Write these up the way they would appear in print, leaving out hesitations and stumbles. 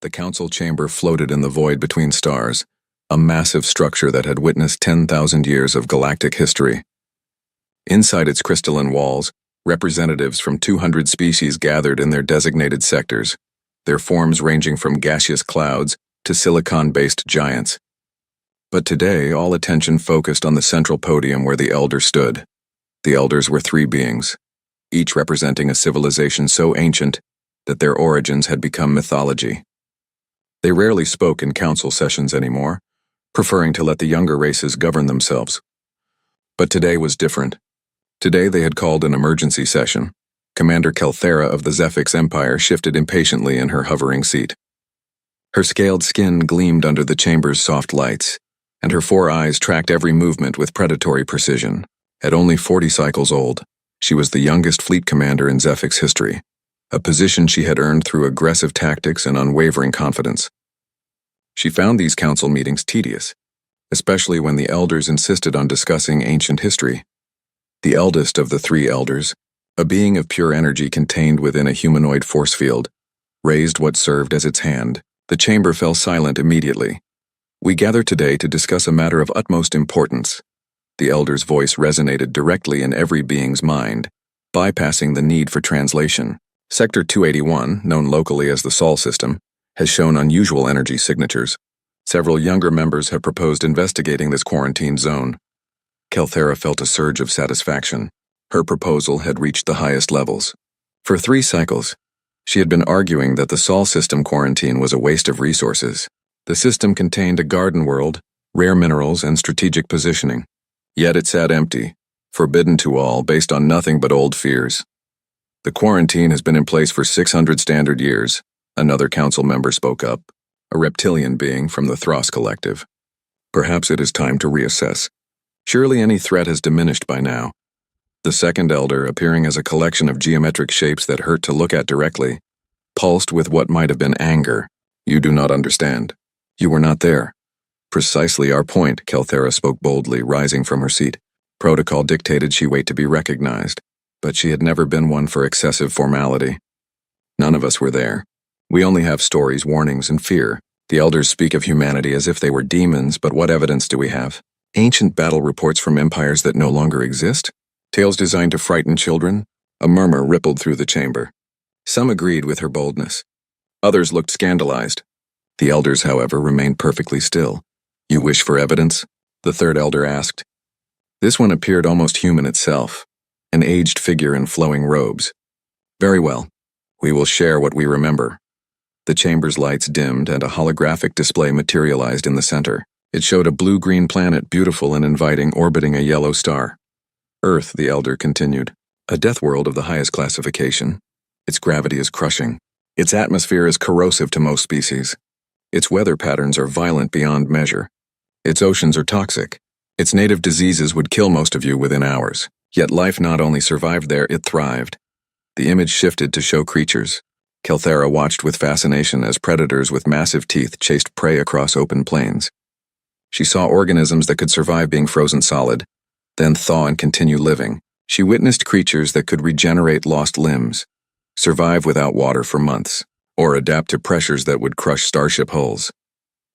The council chamber floated in the void between stars, a massive structure that had witnessed 10,000 years of galactic history. Inside its crystalline walls, representatives from 200 species gathered in their designated sectors, their forms ranging from gaseous clouds to silicon-based giants. But today, all attention focused on the central podium where the Elder stood. The Elders were three beings, each representing a civilization so ancient that their origins had become mythology. They rarely spoke in council sessions anymore, preferring to let the younger races govern themselves. But today was different. Today they had called an emergency session. Commander Kelthera of the Zephix Empire shifted impatiently in her hovering seat. Her scaled skin gleamed under the chamber's soft lights, and her 4 eyes tracked every movement with predatory precision. At only 40 cycles old, she was the youngest fleet commander in Zephix history, a position she had earned through aggressive tactics and unwavering confidence. She found these council meetings tedious, especially when the elders insisted on discussing ancient history. The eldest of the 3 elders, a being of pure energy contained within a humanoid force field, raised what served as its hand. The chamber fell silent immediately. "We gather today to discuss a matter of utmost importance." The elder's voice resonated directly in every being's mind, bypassing the need for translation. Sector 281, known locally as the Sol system, has shown unusual energy signatures. Several younger members have proposed investigating this quarantine zone. Kelthera felt a surge of satisfaction. Her proposal had reached the highest levels. For 3 cycles, she had been arguing that the Sol system quarantine was a waste of resources. The system contained a garden world, rare minerals, and strategic positioning. Yet it sat empty, forbidden to all based on nothing but old fears. "The quarantine has been in place for 600 standard years," another council member spoke up, a reptilian being from the Thros Collective. "Perhaps it is time to reassess. Surely any threat has diminished by now." The second elder, appearing as a collection of geometric shapes that hurt to look at directly, pulsed with what might have been anger. "You do not understand. You were not there." "Precisely our point," Kelthera spoke boldly, rising from her seat. Protocol dictated she wait to be recognized, but she had never been one for excessive formality. "None of us were there. We only have stories, warnings, and fear. The elders speak of humanity as if they were demons, but what evidence do we have? Ancient battle reports from empires that no longer exist? Tales designed to frighten children?" A murmur rippled through the chamber. Some agreed with her boldness. Others looked scandalized. The elders, however, remained perfectly still. "You wish for evidence?" the third elder asked. This one appeared almost human itself, an aged figure in flowing robes. "Very well. We will share what we remember." The chamber's lights dimmed and a holographic display materialized in the center. It showed a blue-green planet, beautiful and inviting, orbiting a yellow star. "Earth," the elder continued, "a death world of the highest classification. Its gravity is crushing. Its atmosphere is corrosive to most species. Its weather patterns are violent beyond measure. Its oceans are toxic. Its native diseases would kill most of you within hours. Yet life not only survived there, it thrived." The image shifted to show creatures. Kelthera watched with fascination as predators with massive teeth chased prey across open plains. She saw organisms that could survive being frozen solid, then thaw and continue living. She witnessed creatures that could regenerate lost limbs, survive without water for months, or adapt to pressures that would crush starship hulls.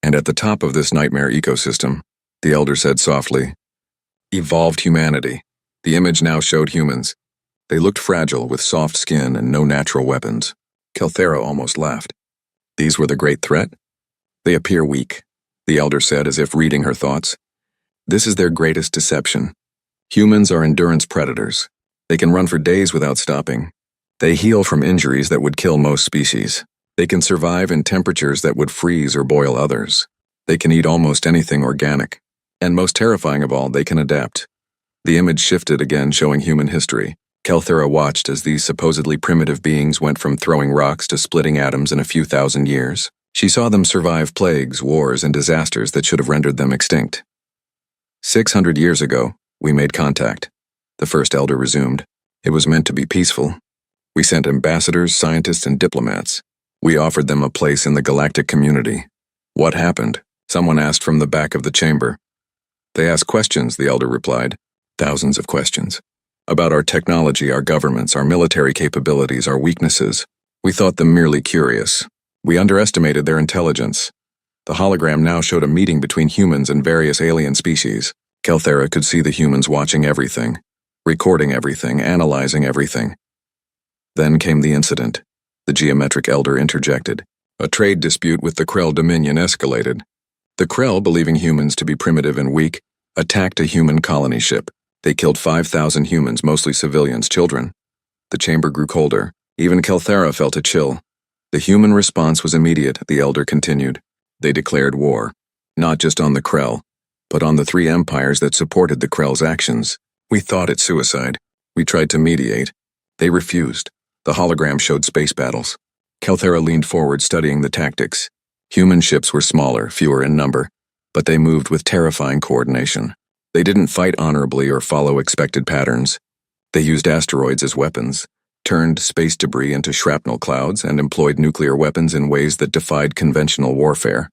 And at the top of this nightmare ecosystem, the elder said softly, "Evolved humanity." The image now showed humans. They looked fragile with soft skin and no natural weapons. Kelthera almost laughed. "These were the great threat?" "They appear weak," the elder said as if reading her thoughts. "This is their greatest deception. Humans are endurance predators. They can run for days without stopping. They heal from injuries that would kill most species. They can survive in temperatures that would freeze or boil others. They can eat almost anything organic. And most terrifying of all, they can adapt." The image shifted again, showing human history. Kelthera watched as these supposedly primitive beings went from throwing rocks to splitting atoms in a few thousand years. She saw them survive plagues, wars, and disasters that should have rendered them extinct. 600 years ago, we made contact," the first elder resumed. "It was meant to be peaceful. We sent ambassadors, scientists, and diplomats. We offered them a place in the galactic community. What happened?" someone asked from the back of the chamber. "They asked questions," the elder replied. "Thousands of questions. About our technology, our governments, our military capabilities, our weaknesses. We thought them merely curious. We underestimated their intelligence. The hologram now showed a meeting between humans and various alien species. Kelthera could see the humans watching everything, recording everything, analyzing everything. Then came the incident. The geometric elder interjected. A trade dispute with the Krell Dominion escalated. The Krell, believing humans to be primitive and weak, attacked a human colony ship. They killed 5,000 humans, mostly civilians, children. The chamber grew colder. Even Kelthera felt a chill. The human response was immediate, the elder continued. They declared war, not just on the Krell, but on the 3 empires that supported the Krell's actions. We thought it suicide. We tried to mediate. They refused. The hologram showed space battles. Kelthera leaned forward, studying the tactics. Human ships were smaller, fewer in number, but they moved with terrifying coordination. They didn't fight honorably or follow expected patterns. They used asteroids as weapons, turned space debris into shrapnel clouds, and employed nuclear weapons in ways that defied conventional warfare.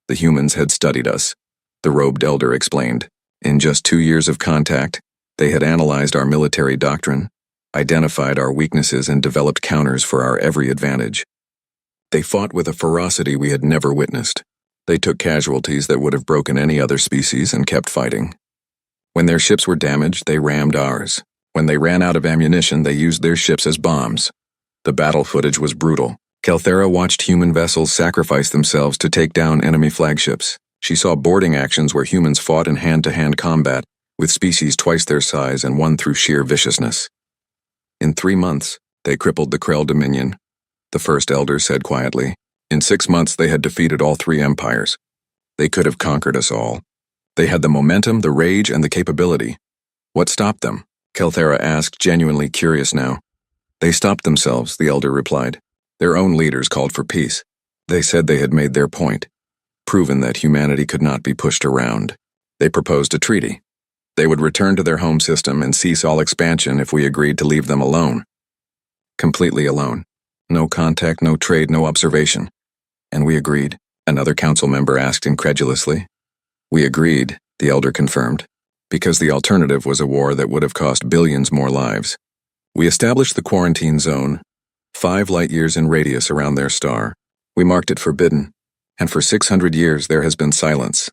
The humans had studied us, the robed elder explained. In just 2 years of contact, they had analyzed our military doctrine, identified our weaknesses, and developed counters for our every advantage. They fought with a ferocity we had never witnessed. They took casualties that would have broken any other species and kept fighting. When their ships were damaged, they rammed ours. When they ran out of ammunition, they used their ships as bombs. The battle footage was brutal. Kelthera watched human vessels sacrifice themselves to take down enemy flagships. She saw boarding actions where humans fought in hand-to-hand combat, with species twice their size and won through sheer viciousness. In 3 months, they crippled the Krell Dominion, the first elder said quietly. In 6 months, they had defeated all 3 empires. They could have conquered us all. They had the momentum, the rage, and the capability. What stopped them? Kelthera asked, genuinely curious now. They stopped themselves, the elder replied. Their own leaders called for peace. They said they had made their point, proven that humanity could not be pushed around. They proposed a treaty. They would return to their home system and cease all expansion if we agreed to leave them alone. Completely alone. No contact, no trade, no observation. And we agreed, another council member asked incredulously. We agreed, the elder confirmed, because the alternative was a war that would have cost billions more lives. We established the quarantine zone, 5 light years in radius around their star. We marked it forbidden, and for 600 years there has been silence.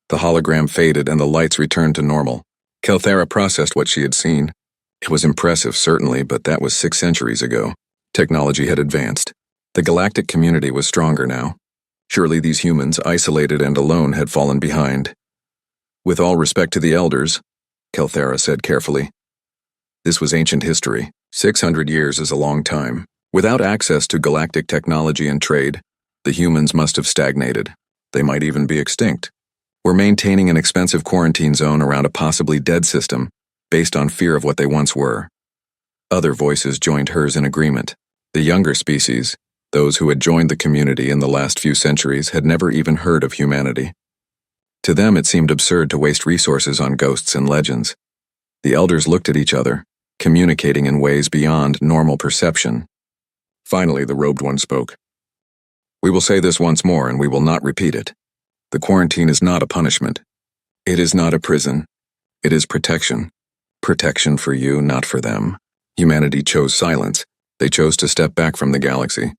The hologram faded and the lights returned to normal. Kelthera processed what she had seen. It was impressive, certainly, but that was 6 centuries ago. Technology had advanced. The galactic community was stronger now. Surely these humans, isolated and alone, had fallen behind. With all respect to the elders, Kelthera said carefully, this was ancient history. 600 years is a long time. Without access to galactic technology and trade, the humans must have stagnated. They might even be extinct. We're maintaining an expensive quarantine zone around a possibly dead system, based on fear of what they once were. Other voices joined hers in agreement. The younger species, those who had joined the community in the last few centuries, had never even heard of humanity. To them it seemed absurd to waste resources on ghosts and legends. The elders looked at each other, communicating in ways beyond normal perception. Finally, the robed one spoke. We will say this once more, and we will not repeat it. The quarantine is not a punishment. It is not a prison. It is protection. Protection for you, not for them. Humanity chose silence. They chose to step back from the galaxy.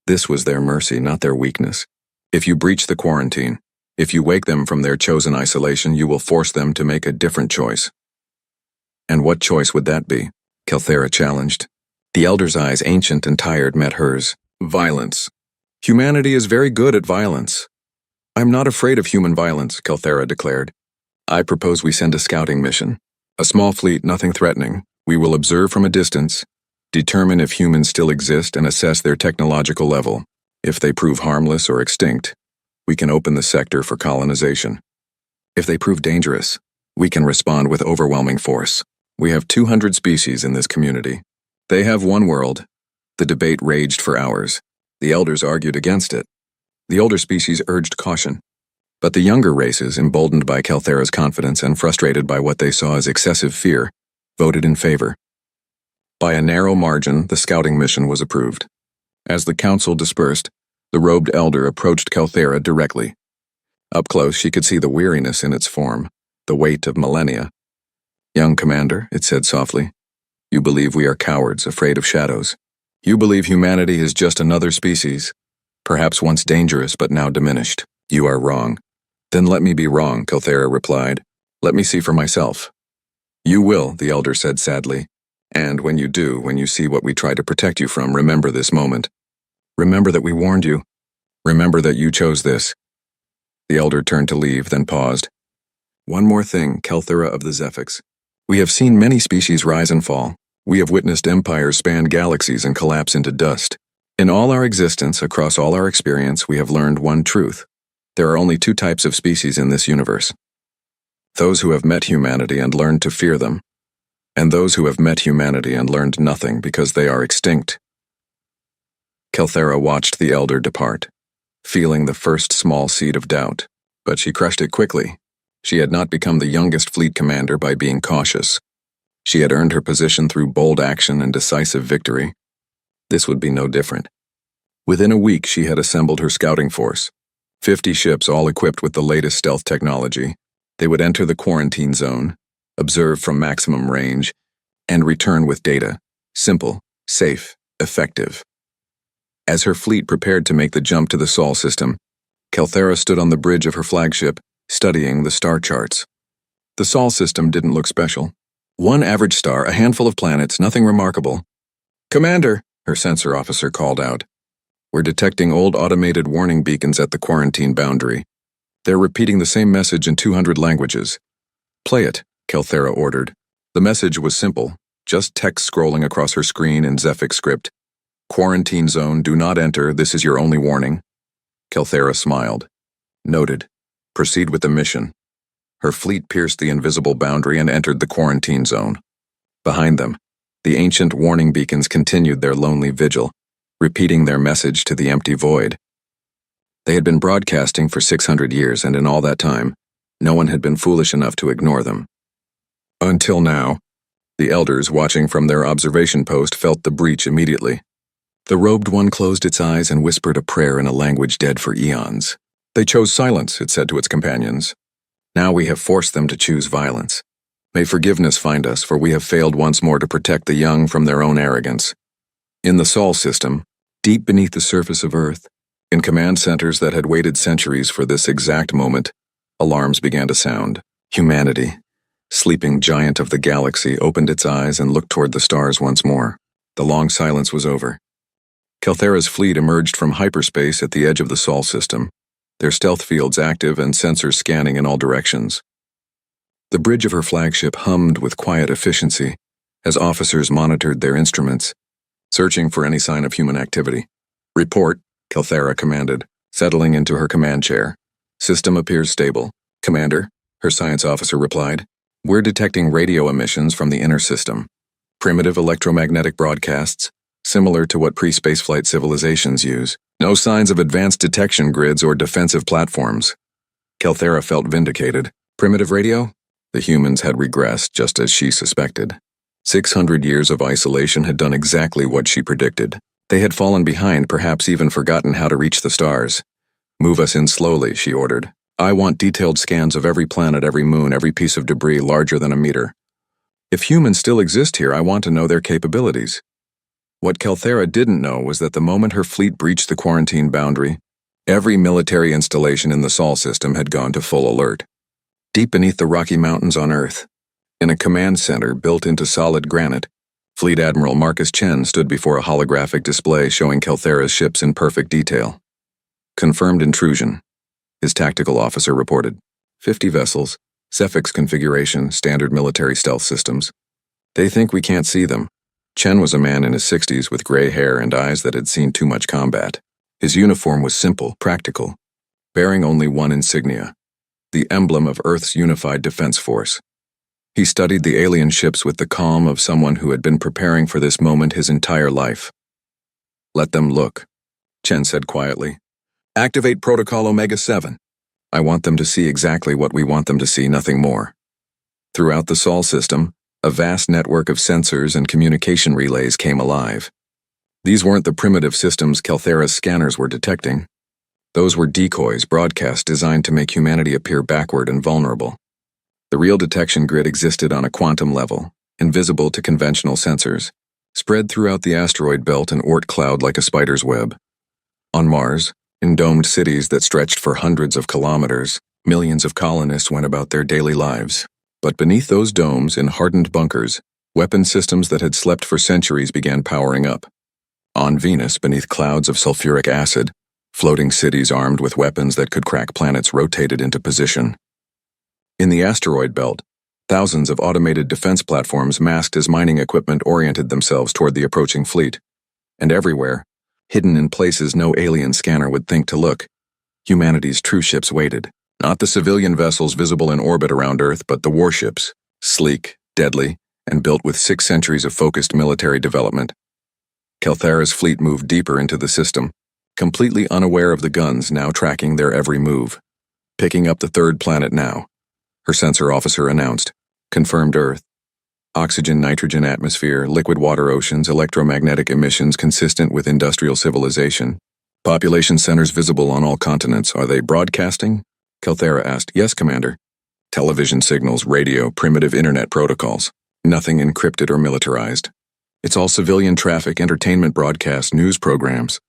This was their mercy, not their weakness. If you breach the quarantine, if you wake them from their chosen isolation, you will force them to make a different choice. And what choice would that be? Kelthera challenged. The elder's eyes, ancient and tired, met hers. Violence. Humanity is very good at violence. I'm not afraid of human violence, Kelthera declared. I propose we send a scouting mission. A small fleet, nothing threatening. We will observe from a distance, determine if humans still exist, and assess their technological level. If they prove harmless or extinct, we can open the sector for colonization. If they prove dangerous, we can respond with overwhelming force. We have 200 species in this community. They have one world. The debate raged for hours. The elders argued against it. The older species urged caution. But the younger races, emboldened by Kelthera's confidence and frustrated by what they saw as excessive fear, voted in favor. By a narrow margin, the scouting mission was approved. As the council dispersed, the robed elder approached Kelthera directly. Up close, she could see the weariness in its form, the weight of millennia. Young commander, it said softly, you believe we are cowards, afraid of shadows. You believe humanity is just another species, perhaps once dangerous but now diminished. You are wrong. Then let me be wrong, Kelthera replied. Let me see for myself. You will, the elder said sadly. And when you do, when you see what we try to protect you from, remember this moment. Remember that we warned you. Remember that you chose this. The elder turned to leave, then paused. One more thing, Kelthera of the Zephyx. We have seen many species rise and fall. We have witnessed empires span galaxies and collapse into dust. In all our existence, across all our experience, we have learned one truth. There are only two types of species in this universe. Those who have met humanity and learned to fear them, and those who have met humanity and learned nothing because they are extinct. Kelthera watched the elder depart, feeling the first small seed of doubt, but she crushed it quickly. She had not become the youngest fleet commander by being cautious. She had earned her position through bold action and decisive victory. This would be no different. Within a week, she had assembled her scouting force. 50 ships, all equipped with the latest stealth technology. They would enter the quarantine zone, observe from maximum range, and return with data. Simple, safe, effective. As her fleet prepared to make the jump to the Sol system, Kelthera stood on the bridge of her flagship, studying the star charts. The Sol system didn't look special. One average star, a handful of planets, nothing remarkable. Commander, her sensor officer called out. We're detecting old automated warning beacons at the quarantine boundary. They're repeating the same message in 200 languages. Play it, Kelthera ordered. The message was simple, just text scrolling across her screen in Zephyx script. Quarantine zone, do not enter, this is your only warning. Kelthera smiled. Noted. Proceed with the mission. Her fleet pierced the invisible boundary and entered the quarantine zone. Behind them, the ancient warning beacons continued their lonely vigil, repeating their message to the empty void. They had been broadcasting for 600 years, and in all that time, no one had been foolish enough to ignore them. Until now, the elders watching from their observation post felt the breach immediately. The robed one closed its eyes and whispered a prayer in a language dead for eons. They chose silence, it said to its companions. Now we have forced them to choose violence. May forgiveness find us, for we have failed once more to protect the young from their own arrogance. In the Sol system, deep beneath the surface of Earth, in command centers that had waited centuries for this exact moment, alarms began to sound. Humanity, sleeping giant of the galaxy, opened its eyes and looked toward the stars once more. The long silence was over. Kelthera's fleet emerged from hyperspace at the edge of the Sol system, their stealth fields active and sensors scanning in all directions. The bridge of her flagship hummed with quiet efficiency as officers monitored their instruments, searching for any sign of human activity. Report, Kelthera commanded, settling into her command chair. System appears stable. Commander, her science officer replied. We're detecting radio emissions from the inner system. Primitive electromagnetic broadcasts, similar to what pre-spaceflight civilizations use. No signs of advanced detection grids or defensive platforms. Kelthera felt vindicated. Primitive radio? The humans had regressed just as she suspected. 600 years of isolation had done exactly what she predicted. They had fallen behind, perhaps even forgotten how to reach the stars. Move us in slowly, she ordered. I want detailed scans of every planet, every moon, every piece of debris larger than a meter. If humans still exist here, I want to know their capabilities. What Kelthera didn't know was that the moment her fleet breached the quarantine boundary, every military installation in the Sol system had gone to full alert. Deep beneath the Rocky Mountains on Earth, in a command center built into solid granite, Fleet Admiral Marcus Chen stood before a holographic display showing Kelthera's ships in perfect detail. Confirmed intrusion, his tactical officer reported. 50 vessels, Zephyx configuration, standard military stealth systems. They think we can't see them. Chen was a man in his 60s with gray hair and eyes that had seen too much combat. His uniform was simple, practical, bearing only one insignia, the emblem of Earth's unified defense force. He studied the alien ships with the calm of someone who had been preparing for this moment his entire life. Let them look, Chen said quietly. Activate Protocol Omega-7. I want them to see exactly what we want them to see, nothing more. Throughout the Sol system, a vast network of sensors and communication relays came alive. These weren't the primitive systems Kelthera's scanners were detecting. Those were decoys, broadcasts designed to make humanity appear backward and vulnerable. The real detection grid existed on a quantum level, invisible to conventional sensors, spread throughout the asteroid belt and Oort cloud like a spider's web. On Mars, In domed cities that stretched for hundreds of kilometers, millions of colonists went about their daily lives. But beneath those domes, in hardened bunkers, weapon systems that had slept for centuries began powering up. On Venus, beneath clouds of sulfuric acid, floating cities armed with weapons that could crack planets rotated into position. In the asteroid belt, thousands of automated defense platforms masked as mining equipment oriented themselves toward the approaching fleet. And everywhere, hidden in places no alien scanner would think to look, humanity's true ships waited. Not the civilian vessels visible in orbit around Earth, but the warships, sleek, deadly, and built with 6 centuries of focused military development. Kelthera's fleet moved deeper into the system, completely unaware of the guns now tracking their every move. Picking up the 3rd planet now, her sensor officer announced. Confirmed Earth. Oxygen, nitrogen atmosphere, liquid water oceans, electromagnetic emissions consistent with industrial civilization. Population centers visible on all continents. Are they broadcasting? Kelthera asked. Yes, Commander. Television signals, radio, primitive internet protocols. Nothing encrypted or militarized. It's all civilian traffic, entertainment broadcasts, news programs.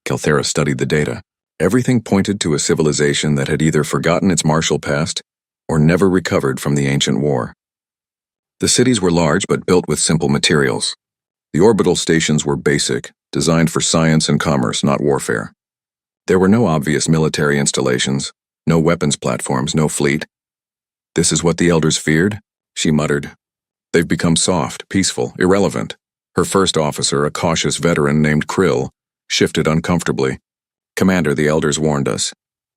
Kelthera studied the data. Everything pointed to a civilization that had either forgotten its martial past or never recovered from the ancient war. The cities were large but built with simple materials. The orbital stations were basic, designed for science and commerce, not warfare. There were no obvious military installations, no weapons platforms, no fleet. This is what the elders feared, she muttered. They've become soft, peaceful, irrelevant. Her first officer, a cautious veteran named Krill, shifted uncomfortably. Commander, the elders warned us.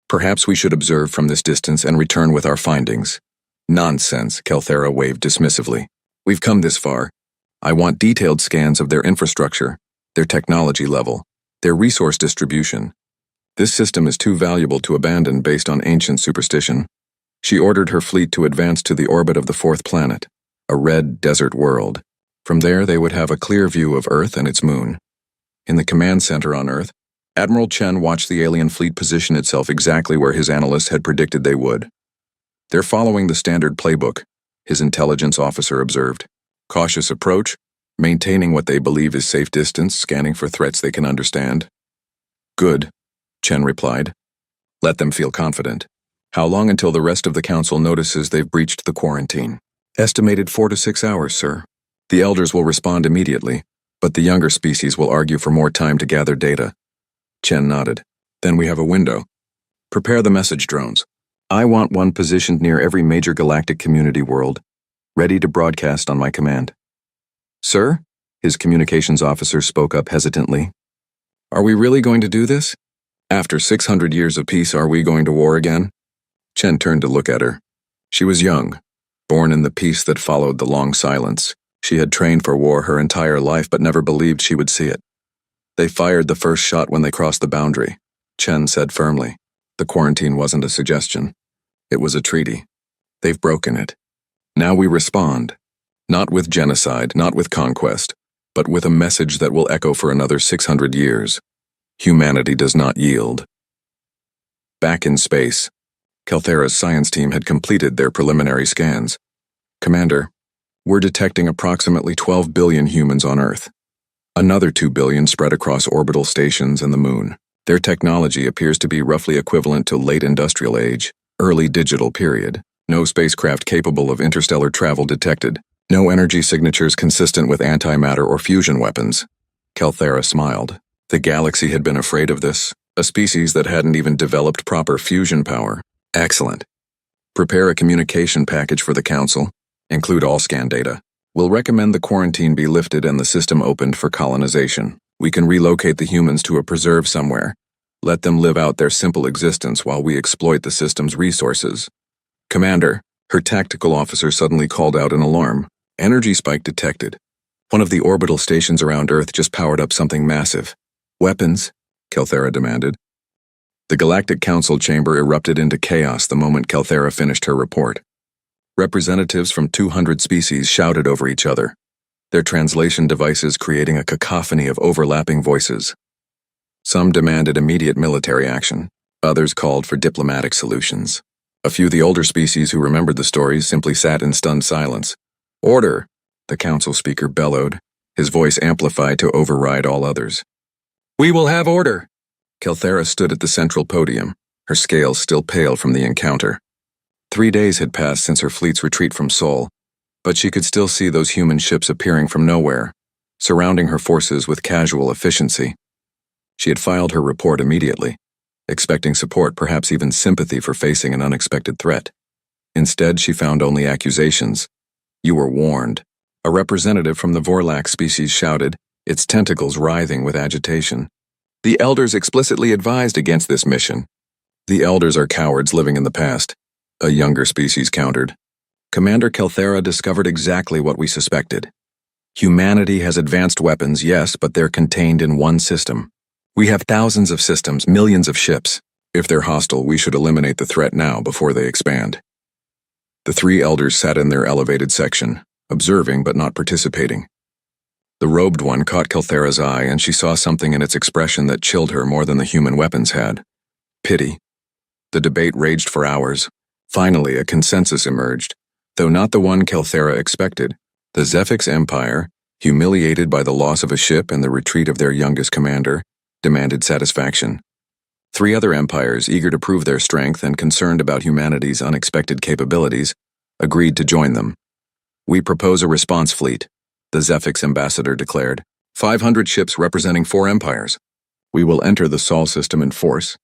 Perhaps we should observe from this distance and return with our findings. Nonsense, Kelthera waved dismissively. We've come this far. I want detailed scans of their infrastructure, their technology level, their resource distribution. This system is too valuable to abandon based on ancient superstition. She ordered her fleet to advance to the orbit of the 4th planet, a red desert world. From there, they would have a clear view of Earth and its moon. In the command center on Earth, Admiral Chen watched the alien fleet position itself exactly where his analysts had predicted they would. They're following the standard playbook, his intelligence officer observed. Cautious approach, maintaining what they believe is safe distance, scanning for threats they can understand. Good, Chen replied. Let them feel confident. How long until the rest of the council notices they've breached the quarantine? Estimated 4 to 6 hours, sir. The elders will respond immediately, but the younger species will argue for more time to gather data. Chen nodded. Then we have a window. Prepare the message drones. I want one positioned near every major galactic community world, ready to broadcast on my command. Sir? His communications officer spoke up hesitantly. Are we really going to do this? After 600 years of peace, are we going to war again? Chen turned to look at her. She was young, born in the peace that followed the long silence. She had trained for war her entire life but never believed she would see it. They fired the first shot when they crossed the boundary, Chen said firmly. The quarantine wasn't a suggestion. It was a treaty. They've broken it. Now we respond. Not with genocide, not with conquest, but with a message that will echo for another 600 years. Humanity does not yield. Back in space, Kelthera's science team had completed their preliminary scans. Commander, we're detecting approximately 12 billion humans on Earth. Another 2 billion spread across orbital stations and the moon. Their technology appears to be roughly equivalent to late industrial age, early digital period. No spacecraft capable of interstellar travel detected. No energy signatures consistent with antimatter or fusion weapons. Kelthera smiled. The galaxy had been afraid of this, a species that hadn't even developed proper fusion power. Excellent. Prepare a communication package for the Council. Include all scan data. We'll recommend the quarantine be lifted and the system opened for colonization. We can relocate the humans to a preserve somewhere. Let them live out their simple existence while we exploit the system's resources. Commander, her tactical officer suddenly called out in alarm. Energy spike detected. One of the orbital stations around Earth just powered up something massive. Weapons? Kelthera demanded. The Galactic Council chamber erupted into chaos the moment Kelthera finished her report. Representatives from 200 species shouted over each other, their translation devices creating a cacophony of overlapping voices. Some demanded immediate military action, others called for diplomatic solutions. A few of the older species who remembered the stories simply sat in stunned silence. Order, the council speaker bellowed, his voice amplified to override all others. We will have order. Kelthera stood at the central podium, her scales still pale from the encounter. 3 days had passed since her fleet's retreat from Sol, but she could still see those human ships appearing from nowhere, surrounding her forces with casual efficiency. She had filed her report immediately, expecting support, perhaps even sympathy for facing an unexpected threat. Instead, she found only accusations. "You were warned," a representative from the Vorlax species shouted, its tentacles writhing with agitation. "The Elders explicitly advised against this mission." "The Elders are cowards living in the past," a younger species countered. "Commander Kelthera discovered exactly what we suspected. Humanity has advanced weapons, yes, but they're contained in one system. We have thousands of systems, millions of ships. If they're hostile, we should eliminate the threat now before they expand." The 3 elders sat in their elevated section, observing but not participating. The robed one caught Kelthera's eye, and she saw something in its expression that chilled her more than the human weapons had. Pity. The debate raged for hours. Finally, a consensus emerged, though not the one Kelthera expected. The Zephix Empire, humiliated by the loss of a ship and the retreat of their youngest commander, demanded satisfaction. 3 other empires, eager to prove their strength and concerned about humanity's unexpected capabilities, agreed to join them. "We propose a response fleet," the Zephix ambassador declared. 500 ships representing 4 empires. "We will enter the Sol system in force,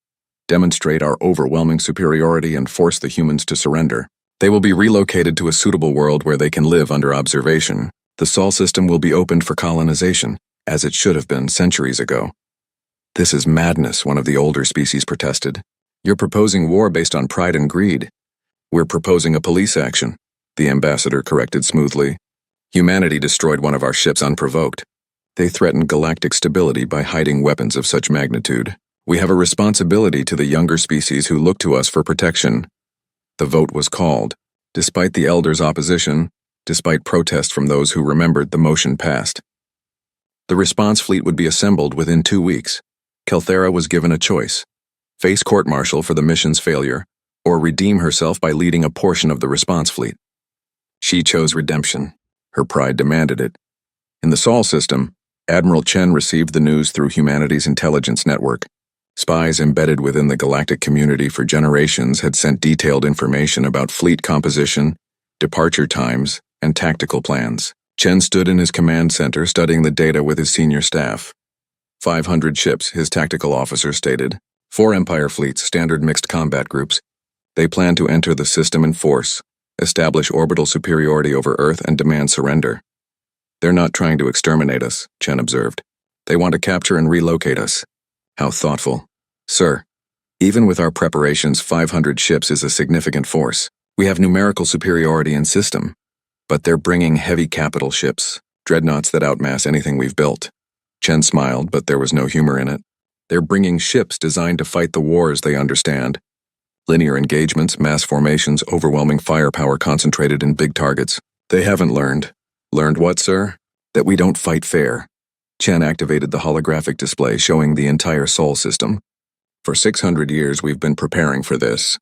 demonstrate our overwhelming superiority, and force the humans to surrender. They will be relocated to a suitable world where they can live under observation. The Sol system will be opened for colonization, as it should have been centuries ago." "This is madness," one of the older species protested. "You're proposing war based on pride and greed." "We're proposing a police action," the ambassador corrected smoothly. "Humanity destroyed one of our ships unprovoked. They threatened galactic stability by hiding weapons of such magnitude. We have a responsibility to the younger species who look to us for protection." The vote was called. Despite the elders' opposition, despite protest from those who remembered, the motion passed. The response fleet would be assembled within 2 weeks. Kelthera was given a choice: face court-martial for the mission's failure, or redeem herself by leading a portion of the response fleet. She chose redemption. Her pride demanded it. In the Sol system, Admiral Chen received the news through humanity's intelligence network. Spies embedded within the galactic community for generations had sent detailed information about fleet composition, departure times, and tactical plans. Chen stood in his command center studying the data with his senior staff. 500 ships, his tactical officer stated. 4 Empire fleets, standard mixed combat groups. They plan to enter the system in force, establish orbital superiority over Earth, and demand surrender. "They're not trying to exterminate us," Chen observed. "They want to capture and relocate us." "How thoughtful." "Sir, even with our preparations, 500 ships is a significant force. We have numerical superiority in system, but they're bringing heavy capital ships, dreadnoughts that outmass anything we've built." Chen smiled, but there was no humor in it. "They're bringing ships designed to fight the wars they understand. Linear engagements, mass formations, overwhelming firepower concentrated in big targets. They haven't learned." "Learned what, sir?" "That we don't fight fair." Chen activated the holographic display showing the entire Sol system. "For 600 years we've been preparing for this.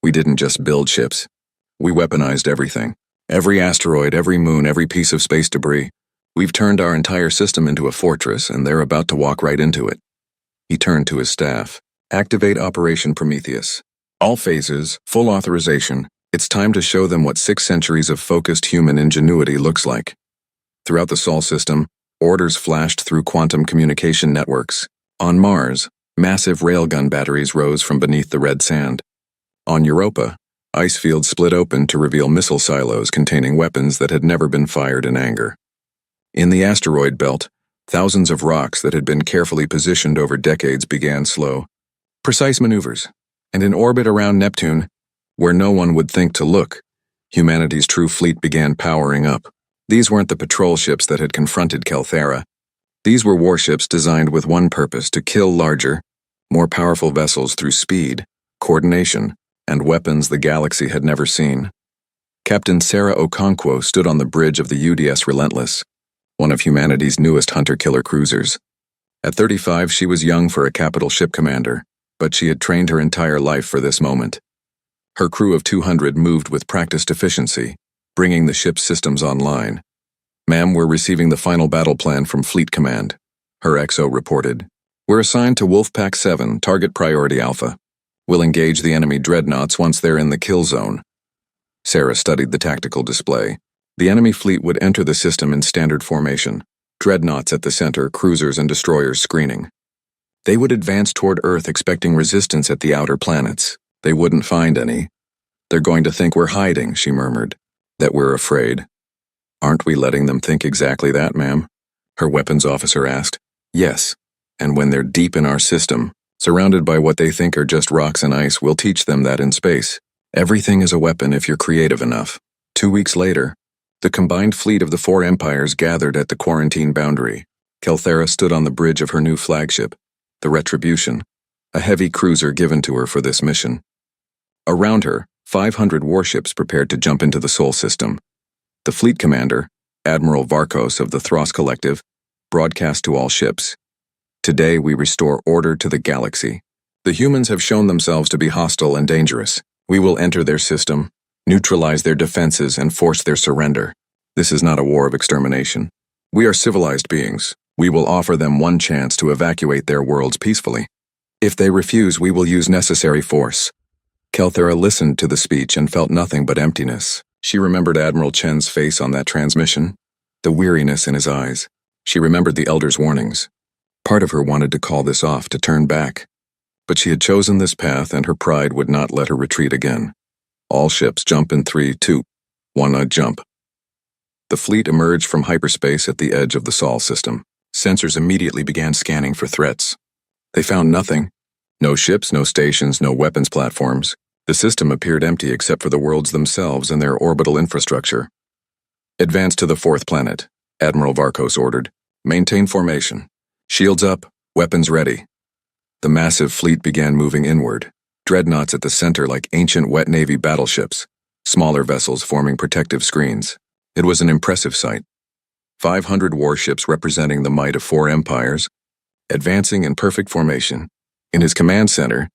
We didn't just build ships. We weaponized everything. Every asteroid, every moon, every piece of space debris. We've turned our entire system into a fortress, and they're about to walk right into it." He turned to his staff. "Activate Operation Prometheus. All phases, full authorization. It's time to show them what 6 centuries of focused human ingenuity looks like." Throughout the Sol system, orders flashed through quantum communication networks. On Mars, massive railgun batteries rose from beneath the red sand. On Europa, ice fields split open to reveal missile silos containing weapons that had never been fired in anger. In the asteroid belt, thousands of rocks that had been carefully positioned over decades began slow, precise maneuvers, and in orbit around Neptune, where no one would think to look, humanity's true fleet began powering up. These weren't the patrol ships that had confronted Kelthera. These were warships designed with one purpose: to kill larger, more powerful vessels through speed, coordination, and weapons the galaxy had never seen. Captain Sarah Okonkwo stood on the bridge of the UDS Relentless, one of humanity's newest hunter-killer cruisers. At 35, she was young for a capital ship commander, but she had trained her entire life for this moment. Her crew of 200 moved with practiced efficiency, bringing the ship's systems online. "Ma'am, we're receiving the final battle plan from Fleet Command," her XO reported. We're assigned to Wolfpack 7, Target Priority Alpha. We'll engage the enemy dreadnoughts once they're in the kill zone. Sarah studied the tactical display. The enemy fleet would enter the system in standard formation. Dreadnoughts at the center, cruisers and destroyers screening. They would advance toward Earth expecting resistance at the outer planets. They wouldn't find any. They're going to think we're hiding, she murmured. That we're afraid. Aren't we letting them think exactly that, ma'am? Her weapons officer asked. Yes. And when they're deep in our system, surrounded by what they think are just rocks and ice, we'll teach them that in space. Everything is a weapon if you're creative enough. 2 weeks later, the combined fleet of the 4 empires gathered at the quarantine boundary. Kelthera stood on the bridge of her new flagship, the Retribution, a heavy cruiser given to her for this mission. Around her, 500 warships prepared to jump into the Sol system. The fleet commander, Admiral Varkos of the Thros Collective, broadcast to all ships. Today we restore order to the galaxy. The humans have shown themselves to be hostile and dangerous. We will enter their system, neutralize their defenses, and force their surrender. This is not a war of extermination. We are civilized beings. We will offer them one chance to evacuate their worlds peacefully. If they refuse, we will use necessary force. Kelthera listened to the speech and felt nothing but emptiness. She remembered Admiral Chen's face on that transmission, the weariness in his eyes. She remembered the Elder's warnings. Part of her wanted to call this off, to turn back. But she had chosen this path, and her pride would not let her retreat again. All ships jump in 3, 2, 1, jump. The fleet emerged from hyperspace at the edge of the Sol system. Sensors immediately began scanning for threats. They found nothing. No ships, no stations, no weapons platforms. The system appeared empty except for the worlds themselves and their orbital infrastructure. Advance to the 4th planet, Admiral Varkos ordered. Maintain formation. Shields up, weapons ready. The massive fleet began moving inward, dreadnoughts at the center like ancient wet navy battleships, smaller vessels forming protective screens. It was an impressive sight. 500 warships representing the might of 4 empires, advancing in perfect formation. In his command center,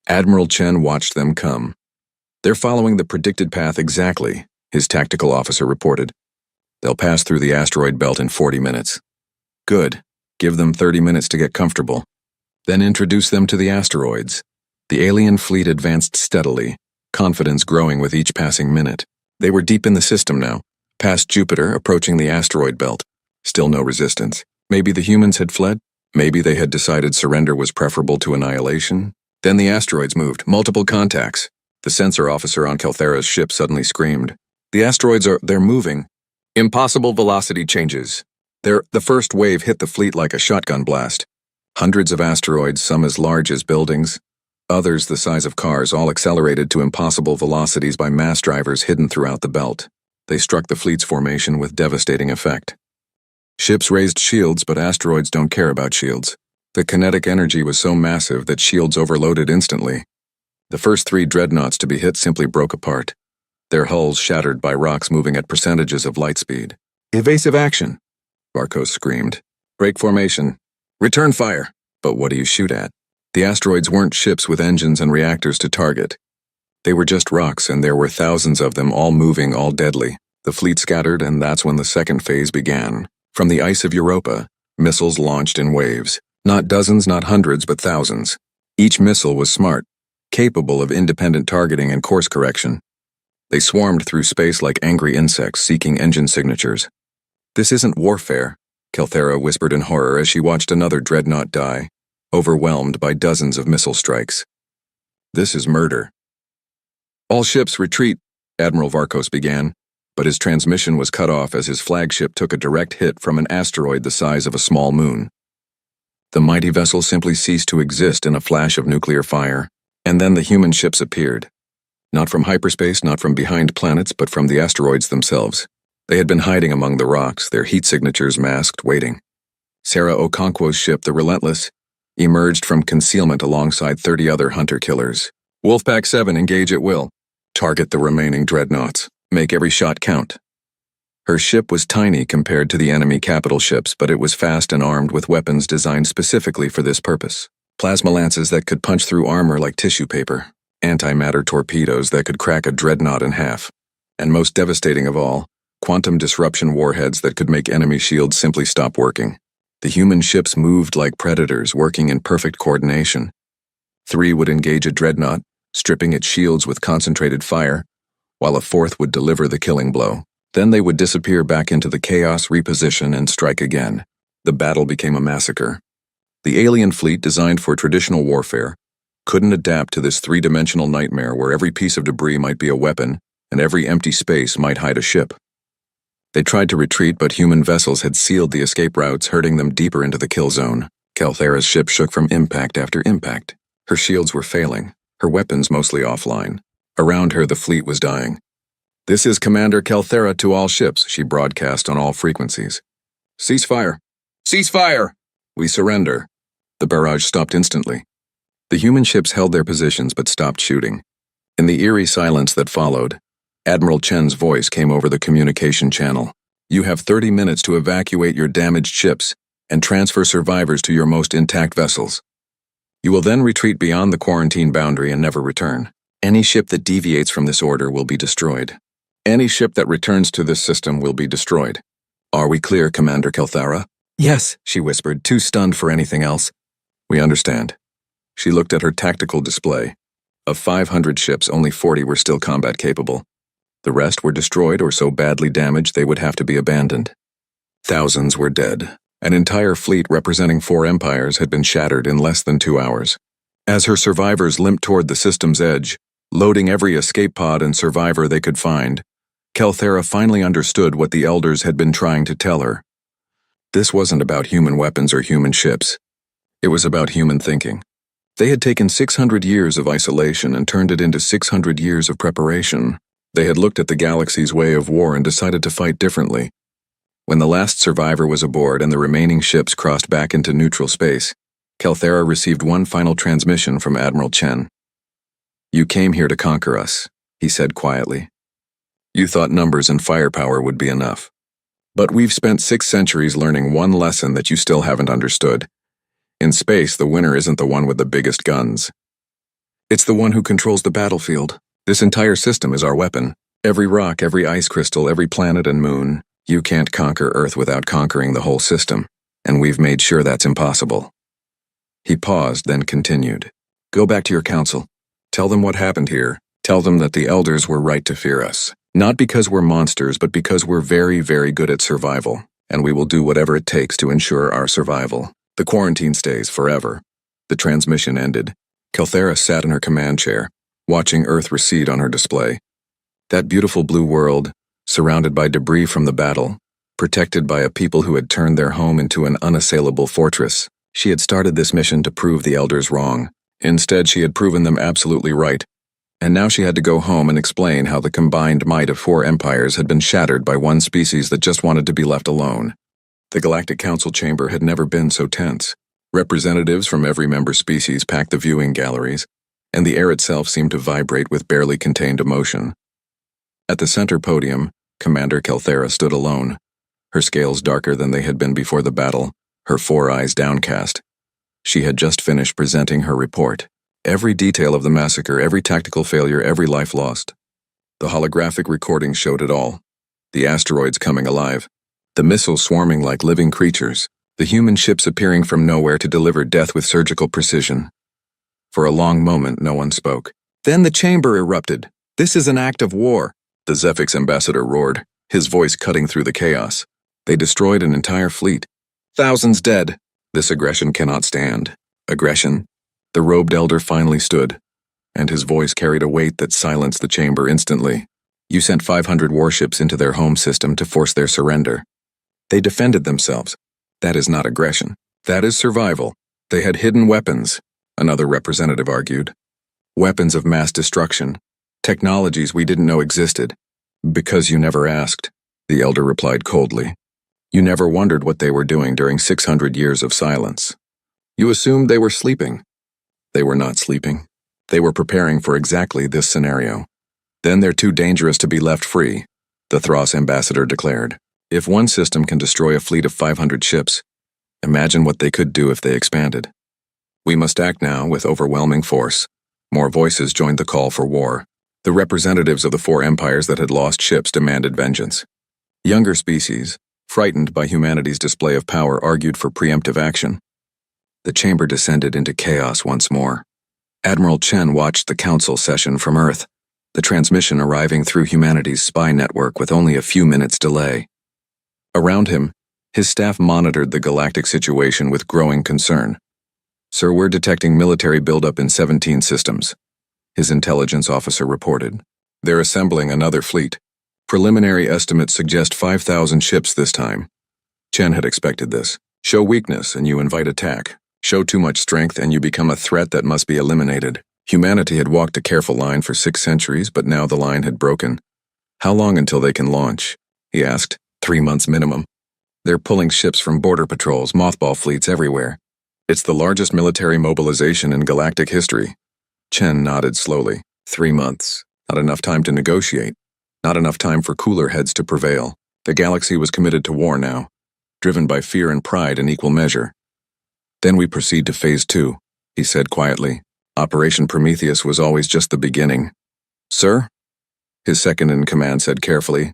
Admiral Chen watched them come. They're following the predicted path exactly, his tactical officer reported. They'll pass through the asteroid belt in 40 minutes. Good. Give them 30 minutes to get comfortable. Then introduce them to the asteroids. The alien fleet advanced steadily, confidence growing with each passing minute. They were deep in the system now, past Jupiter, approaching the asteroid belt. Still no resistance. Maybe the humans had fled? Maybe they had decided surrender was preferable to annihilation? Then the asteroids moved, multiple contacts. The sensor officer on Kelthera's ship suddenly screamed. The asteroids they're moving. Impossible velocity changes. The first wave hit the fleet like a shotgun blast. Hundreds of asteroids, some as large as buildings, others the size of cars, all accelerated to impossible velocities by mass drivers hidden throughout the belt. They struck the fleet's formation with devastating effect. Ships raised shields, but asteroids don't care about shields. The kinetic energy was so massive that shields overloaded instantly. The first 3 dreadnoughts to be hit simply broke apart, their hulls shattered by rocks moving at percentages of light speed. Evasive action, Varkos screamed. Break formation. Return fire. But what do you shoot at? The asteroids weren't ships with engines and reactors to target. They were just rocks, and there were thousands of them, all moving, all deadly. The fleet scattered, and that's when the second phase began. From the ice of Europa, missiles launched in waves. Not dozens, not hundreds, but thousands. Each missile was smart, capable of independent targeting and course correction. They swarmed through space like angry insects seeking engine signatures. This isn't warfare, Kelthera whispered in horror as she watched another dreadnought die, overwhelmed by dozens of missile strikes. This is murder. All ships retreat, Admiral Varkos began, but his transmission was cut off as his flagship took a direct hit from an asteroid the size of a small moon. The mighty vessel simply ceased to exist in a flash of nuclear fire, and then the human ships appeared. Not from hyperspace, not from behind planets, but from the asteroids themselves. They had been hiding among the rocks, their heat signatures masked, waiting. Sarah Okonkwo's ship, the Relentless, emerged from concealment alongside 30 other hunter-killers. Wolfpack 7, engage at will. Target the remaining dreadnoughts. Make every shot count. Her ship was tiny compared to the enemy capital ships, but it was fast and armed with weapons designed specifically for this purpose. Plasma lances that could punch through armor like tissue paper. Antimatter torpedoes that could crack a dreadnought in half. And most devastating of all, quantum disruption warheads that could make enemy shields simply stop working. The human ships moved like predators, working in perfect coordination. 3 would engage a dreadnought, stripping its shields with concentrated fire, while a 4th would deliver the killing blow. Then they would disappear back into the chaos, reposition, and strike again. The battle became a massacre. The alien fleet, designed for traditional warfare, couldn't adapt to this 3-dimensional nightmare where every piece of debris might be a weapon and every empty space might hide a ship. They tried to retreat, but human vessels had sealed the escape routes, herding them deeper into the kill zone. Calthera's ship shook from impact after impact. Her shields were failing, her weapons mostly offline. Around her, the fleet was dying. "This is Commander Calthera to all ships," she broadcast on all frequencies. "Cease fire! Cease fire! We surrender." The barrage stopped instantly. The human ships held their positions but stopped shooting. In the eerie silence that followed, Admiral Chen's voice came over the communication channel. "You have 30 minutes to evacuate your damaged ships and transfer survivors to your most intact vessels. You will then retreat beyond the quarantine boundary and never return. Any ship that deviates from this order will be destroyed. Any ship that returns to this system will be destroyed. Are we clear, Commander Calthera?" "Yes," she whispered, too stunned for anything else. "We understand." She looked at her tactical display. Of 500 ships, only 40 were still combat capable. The rest were destroyed or so badly damaged they would have to be abandoned. Thousands were dead. An entire fleet representing 4 empires had been shattered in less than 2 hours. As her survivors limped toward the system's edge, loading every escape pod and survivor they could find, Calthera finally understood what the elders had been trying to tell her. This wasn't about human weapons or human ships. It was about human thinking. They had taken 600 years of isolation and turned it into 600 years of preparation. They had looked at the galaxy's way of war and decided to fight differently. When the last survivor was aboard and the remaining ships crossed back into neutral space, Calthera received one final transmission from Admiral Chen. "You came here to conquer us," he said quietly. "You thought numbers and firepower would be enough. But we've spent 6 centuries learning one lesson that you still haven't understood. In space, the winner isn't the one with the biggest guns. It's the one who controls the battlefield. This entire system is our weapon. Every rock, every ice crystal, every planet and moon. You can't conquer Earth without conquering the whole system, and we've made sure that's impossible." He paused, then continued. "Go back to your council. Tell them what happened here. Tell them that the elders were right to fear us. Not because we're monsters, but because we're very, very good at survival, and we will do whatever it takes to ensure our survival. The quarantine stays forever." The transmission ended. Calthera sat in her command chair, watching Earth recede on her display. That beautiful blue world, surrounded by debris from the battle, protected by a people who had turned their home into an unassailable fortress. She had started this mission to prove the elders wrong. Instead, she had proven them absolutely right. And now she had to go home and explain how the combined might of 4 empires had been shattered by one species that just wanted to be left alone. The Galactic Council chamber had never been so tense. Representatives from every member species packed the viewing galleries, and the air itself seemed to vibrate with barely contained emotion. At the center podium, Commander Calthera stood alone, her scales darker than they had been before the battle, her 4 eyes downcast. She had just finished presenting her report. Every detail of the massacre, every tactical failure, every life lost. The holographic recording showed it all. The asteroids coming alive. The missiles swarming like living creatures. The human ships appearing from nowhere to deliver death with surgical precision. For a long moment, no one spoke. Then the chamber erupted. "This is an act of war," the Zephix ambassador roared, his voice cutting through the chaos. "They destroyed an entire fleet. Thousands dead. This aggression cannot stand." Aggression? The robed elder finally stood, and his voice carried a weight that silenced the chamber instantly. "You sent 500 warships into their home system to force their surrender. They defended themselves. That is not aggression. That is survival. They had hidden weapons," another representative argued. "Weapons of mass destruction. Technologies we didn't know existed." "Because you never asked," the elder replied coldly. "You never wondered what they were doing during 600 years of silence. You assumed they were sleeping. They were not sleeping. They were preparing for exactly this scenario. Then they're too dangerous to be left free," the Thros ambassador declared. "If one system can destroy a fleet of 500 ships, imagine what they could do if they expanded. We must act now with overwhelming force." More voices joined the call for war. The representatives of the 4 empires that had lost ships demanded vengeance. Younger species, frightened by humanity's display of power, argued for preemptive action. The chamber descended into chaos once more. Admiral Chen watched the council session from Earth, the transmission arriving through humanity's spy network with only a few minutes' delay. Around him, his staff monitored the galactic situation with growing concern. "Sir, we're detecting military buildup in 17 systems," his intelligence officer reported. "They're assembling another fleet. Preliminary estimates suggest 5,000 ships this time." Chen had expected this. Show weakness and you invite attack. Show too much strength and you become a threat that must be eliminated. Humanity had walked a careful line for 6 centuries, but now the line had broken. "How long until they can launch?" he asked. 3 months minimum. "They're pulling ships from border patrols, mothball fleets everywhere. It's the largest military mobilization in galactic history." Chen nodded slowly. 3 months. Not enough time to negotiate. Not enough time for cooler heads to prevail. The galaxy was committed to war now, driven by fear and pride in equal measure. "Then we proceed to Phase 2, he said quietly. "Operation Prometheus was always just the beginning." "Sir?" his second-in-command said carefully.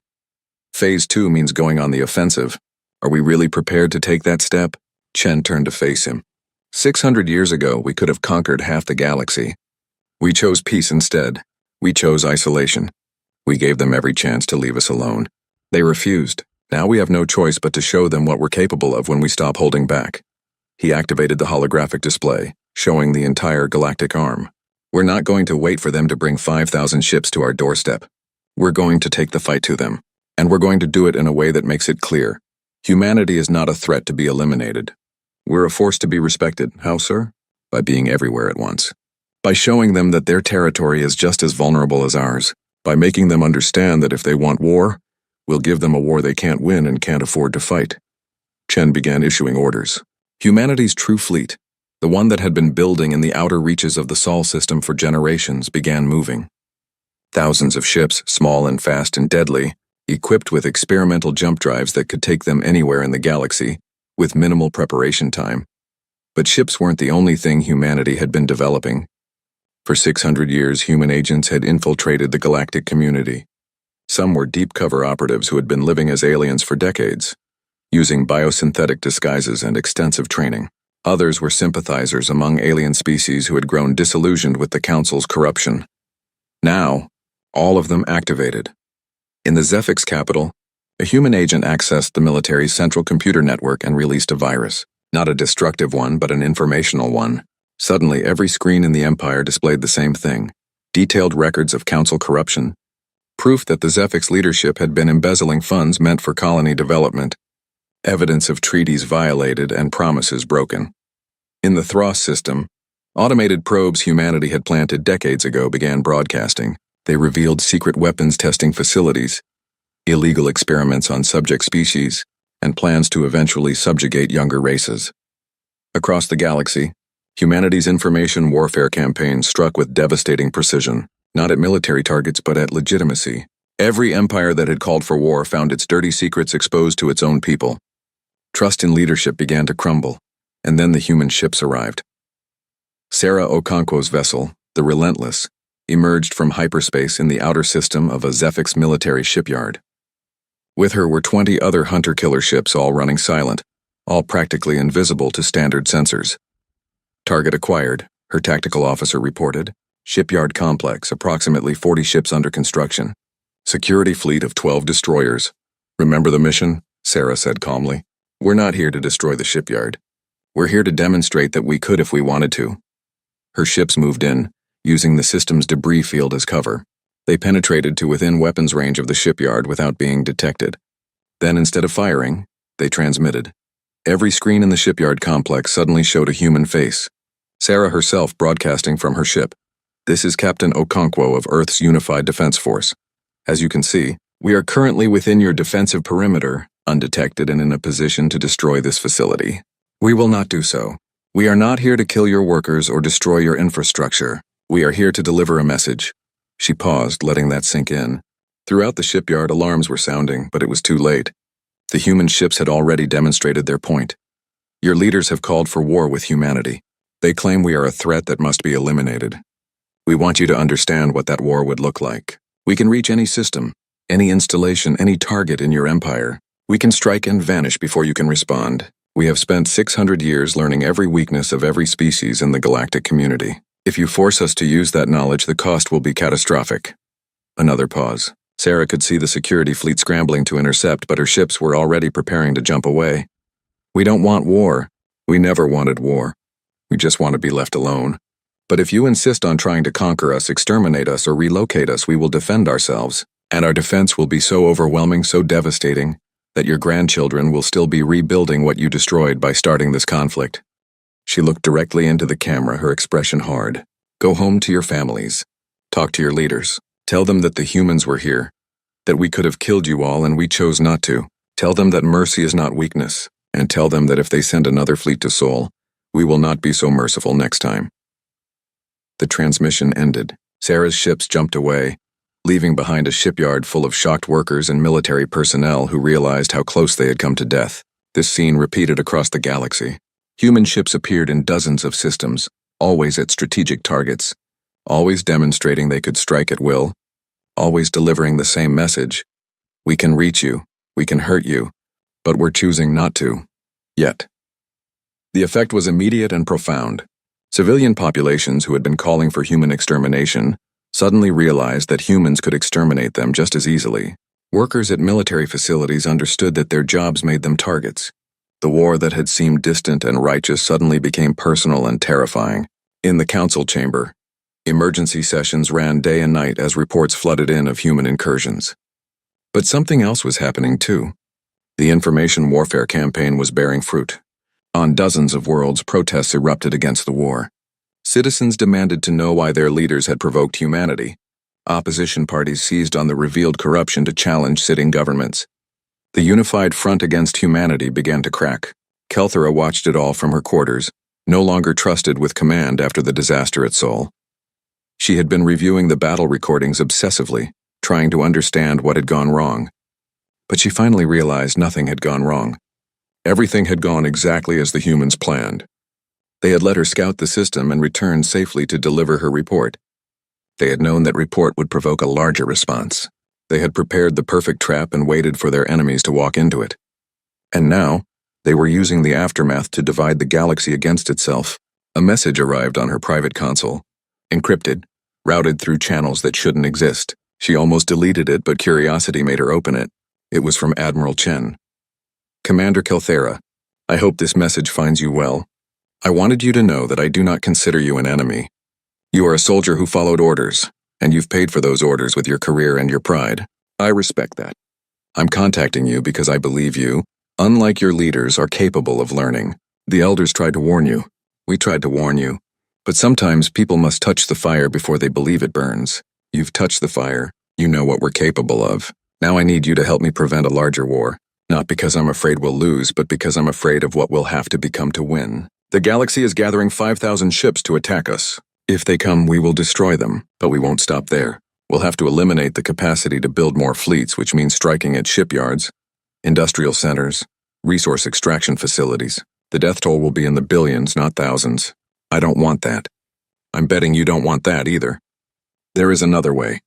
"Phase 2 means going on the offensive. Are we really prepared to take that step?" Chen turned to face him. 600 years ago, we could have conquered half the galaxy. We chose peace instead. We chose isolation. We gave them every chance to leave us alone. They refused. Now we have no choice but to show them what we're capable of when we stop holding back. He activated the holographic display, showing the entire galactic arm. "We're not going to wait for them to bring 5,000 ships to our doorstep. We're going to take the fight to them. And we're going to do it in a way that makes it clear. Humanity is not a threat to be eliminated. We're a force to be respected. How, sir? By being everywhere at once. By showing them that their territory is just as vulnerable as ours. By making them understand that if they want war, we'll give them a war they can't win and can't afford to fight." Chen began issuing orders. Humanity's true fleet, the one that had been building in the outer reaches of the Sol system for generations, began moving. Thousands of ships, small and fast and deadly, equipped with experimental jump drives that could take them anywhere in the galaxy, with minimal preparation time. But ships weren't the only thing humanity had been developing. For 600 years, human agents had infiltrated the galactic community. Some were deep-cover operatives who had been living as aliens for decades, using biosynthetic disguises and extensive training. Others were sympathizers among alien species who had grown disillusioned with the Council's corruption. Now, all of them activated. In the Zephix capital, a human agent accessed the military's central computer network and released a virus. Not a destructive one, but an informational one. Suddenly, every screen in the Empire displayed the same thing: detailed records of Council corruption, proof that the Zephix leadership had been embezzling funds meant for colony development, evidence of treaties violated and promises broken. In the Thros system, automated probes humanity had planted decades ago began broadcasting. They revealed secret weapons testing facilities, illegal experiments on subject species, and plans to eventually subjugate younger races. Across the galaxy, humanity's information warfare campaign struck with devastating precision, not at military targets but at legitimacy. Every empire that had called for war found its dirty secrets exposed to its own people. Trust in leadership began to crumble, and then the human ships arrived. Sarah Okonkwo's vessel, the Relentless, emerged from hyperspace in the outer system of a Zephix military shipyard. With her were 20 other hunter-killer ships, all running silent, all practically invisible to standard sensors. "Target acquired," her tactical officer reported. "Shipyard complex, approximately 40 ships under construction. Security fleet of 12 destroyers. Remember the mission?" Sarah said calmly. "We're not here to destroy the shipyard. We're here to demonstrate that we could if we wanted to." Her ships moved in, using the system's debris field as cover. They penetrated to within weapons range of the shipyard without being detected. Then, instead of firing, they transmitted. Every screen in the shipyard complex suddenly showed a human face. Sarah herself broadcasting from her ship. "This is Captain Okonkwo of Earth's Unified Defense Force. As you can see, we are currently within your defensive perimeter, undetected and in a position to destroy this facility. We will not do so. We are not here to kill your workers or destroy your infrastructure. We are here to deliver a message." She paused, letting that sink in. Throughout the shipyard, alarms were sounding, but it was too late. The human ships had already demonstrated their point. "Your leaders have called for war with humanity. They claim we are a threat that must be eliminated. We want you to understand what that war would look like. We can reach any system, any installation, any target in your empire. We can strike and vanish before you can respond. We have spent 600 years learning every weakness of every species in the galactic community. If you force us to use that knowledge, the cost will be catastrophic. Another pause. Sarah could see the security fleet scrambling to intercept, but her ships were already preparing to jump away. We don't want war. We never wanted war. We just want to be left alone. But if you insist on trying to conquer us, exterminate us, or relocate us, we will defend ourselves. And our defense will be so overwhelming, so devastating, that your grandchildren will still be rebuilding what you destroyed by starting this conflict. She looked directly into the camera, her expression hard. Go home to your families. Talk to your leaders. Tell them that the humans were here, that we could have killed you all and we chose not to. Tell them that mercy is not weakness, and tell them that if they send another fleet to Sol, we will not be so merciful next time. The transmission ended. Sarah's ships jumped away, leaving behind a shipyard full of shocked workers and military personnel who realized how close they had come to death. This scene repeated across the galaxy. Human ships appeared in dozens of systems, always at strategic targets, always demonstrating they could strike at will, always delivering the same message. We can reach you, we can hurt you, but we're choosing not to. Yet. The effect was immediate and profound. Civilian populations who had been calling for human extermination suddenly realized that humans could exterminate them just as easily. Workers at military facilities understood that their jobs made them targets. The war that had seemed distant and righteous suddenly became personal and terrifying. In the council chamber, emergency sessions ran day and night as reports flooded in of human incursions. But something else was happening too. The information warfare campaign was bearing fruit. On dozens of worlds, protests erupted against the war. Citizens demanded to know why their leaders had provoked humanity. Opposition parties seized on the revealed corruption to challenge sitting governments. The unified front against humanity began to crack. Kelthera watched it all from her quarters, no longer trusted with command after the disaster at Sol. She had been reviewing the battle recordings obsessively, trying to understand what had gone wrong. But she finally realized nothing had gone wrong. Everything had gone exactly as the humans planned. They had let her scout the system and return safely to deliver her report. They had known that report would provoke a larger response. They had prepared the perfect trap and waited for their enemies to walk into it. And now, they were using the aftermath to divide the galaxy against itself. A message arrived on her private console. Encrypted, routed through channels that shouldn't exist. She almost deleted it, but curiosity made her open it. It was from Admiral Chen. Commander Kelthera, I hope this message finds you well. I wanted you to know that I do not consider you an enemy. You are a soldier who followed orders, and you've paid for those orders with your career and your pride. I respect that. I'm contacting you because I believe you, unlike your leaders, are capable of learning. The elders tried to warn you. We tried to warn you. But sometimes people must touch the fire before they believe it burns. You've touched the fire. You know what we're capable of. Now I need you to help me prevent a larger war. Not because I'm afraid we'll lose, but because I'm afraid of what we'll have to become to win. The galaxy is gathering 5,000 ships to attack us. If they come, we will destroy them, but we won't stop there. We'll have to eliminate the capacity to build more fleets, which means striking at shipyards, industrial centers, resource extraction facilities. The death toll will be in the billions, not thousands. I don't want that. I'm betting you don't want that either. There is another way.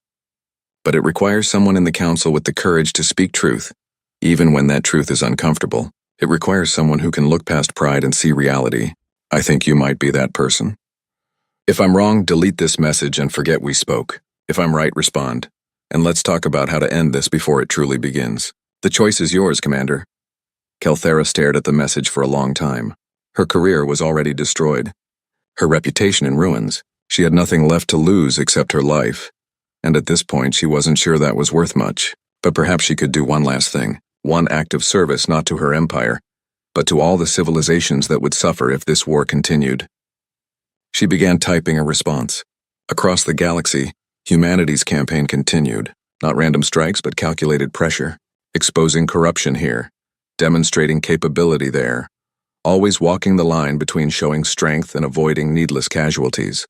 But it requires someone in the council with the courage to speak truth, even when that truth is uncomfortable. It requires someone who can look past pride and see reality. I think you might be that person. If I'm wrong, delete this message and forget we spoke. If I'm right, respond. And let's talk about how to end this before it truly begins. The choice is yours, Commander. Kelthera stared at the message for a long time. Her career was already destroyed. Her reputation in ruins. She had nothing left to lose except her life. And at this point, she wasn't sure that was worth much. But perhaps she could do one last thing. One act of service not to her empire, but to all the civilizations that would suffer if this war continued. She began typing a response. Across the galaxy, humanity's campaign continued. Not random strikes, but calculated pressure. Exposing corruption here. Demonstrating capability there. Always walking the line between showing strength and avoiding needless casualties.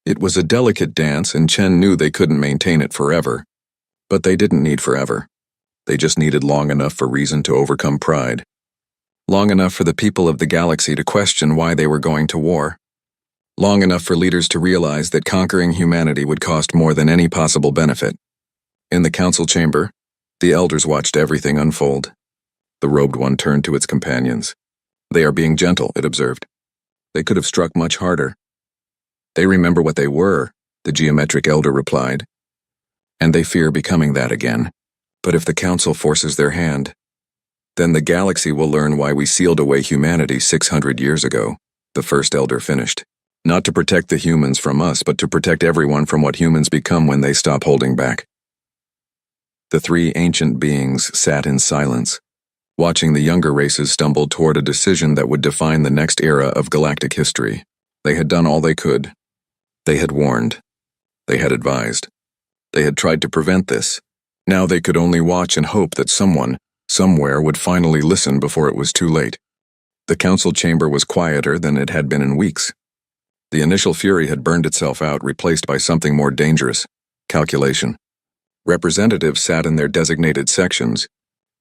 It was a delicate dance, and Chen knew they couldn't maintain it forever. But they didn't need forever. They just needed long enough for reason to overcome pride. Long enough for the people of the galaxy to question why they were going to war. Long enough for leaders to realize that conquering humanity would cost more than any possible benefit. In the council chamber, the elders watched everything unfold. The robed one turned to its companions. They are being gentle, it observed. They could have struck much harder. They remember what they were, the geometric elder replied. And they fear becoming that again. But if the council forces their hand, then the galaxy will learn why we sealed away humanity 600 years ago, the first elder finished. Not to protect the humans from us, but to protect everyone from what humans become when they stop holding back. The three ancient beings sat in silence, watching the younger races stumble toward a decision that would define the next era of galactic history. They had done all they could. They had warned. They had advised. They had tried to prevent this. Now they could only watch and hope that someone, somewhere, would finally listen before it was too late. The council chamber was quieter than it had been in weeks. The initial fury had burned itself out, replaced by something more dangerous: calculation. Representatives sat in their designated sections,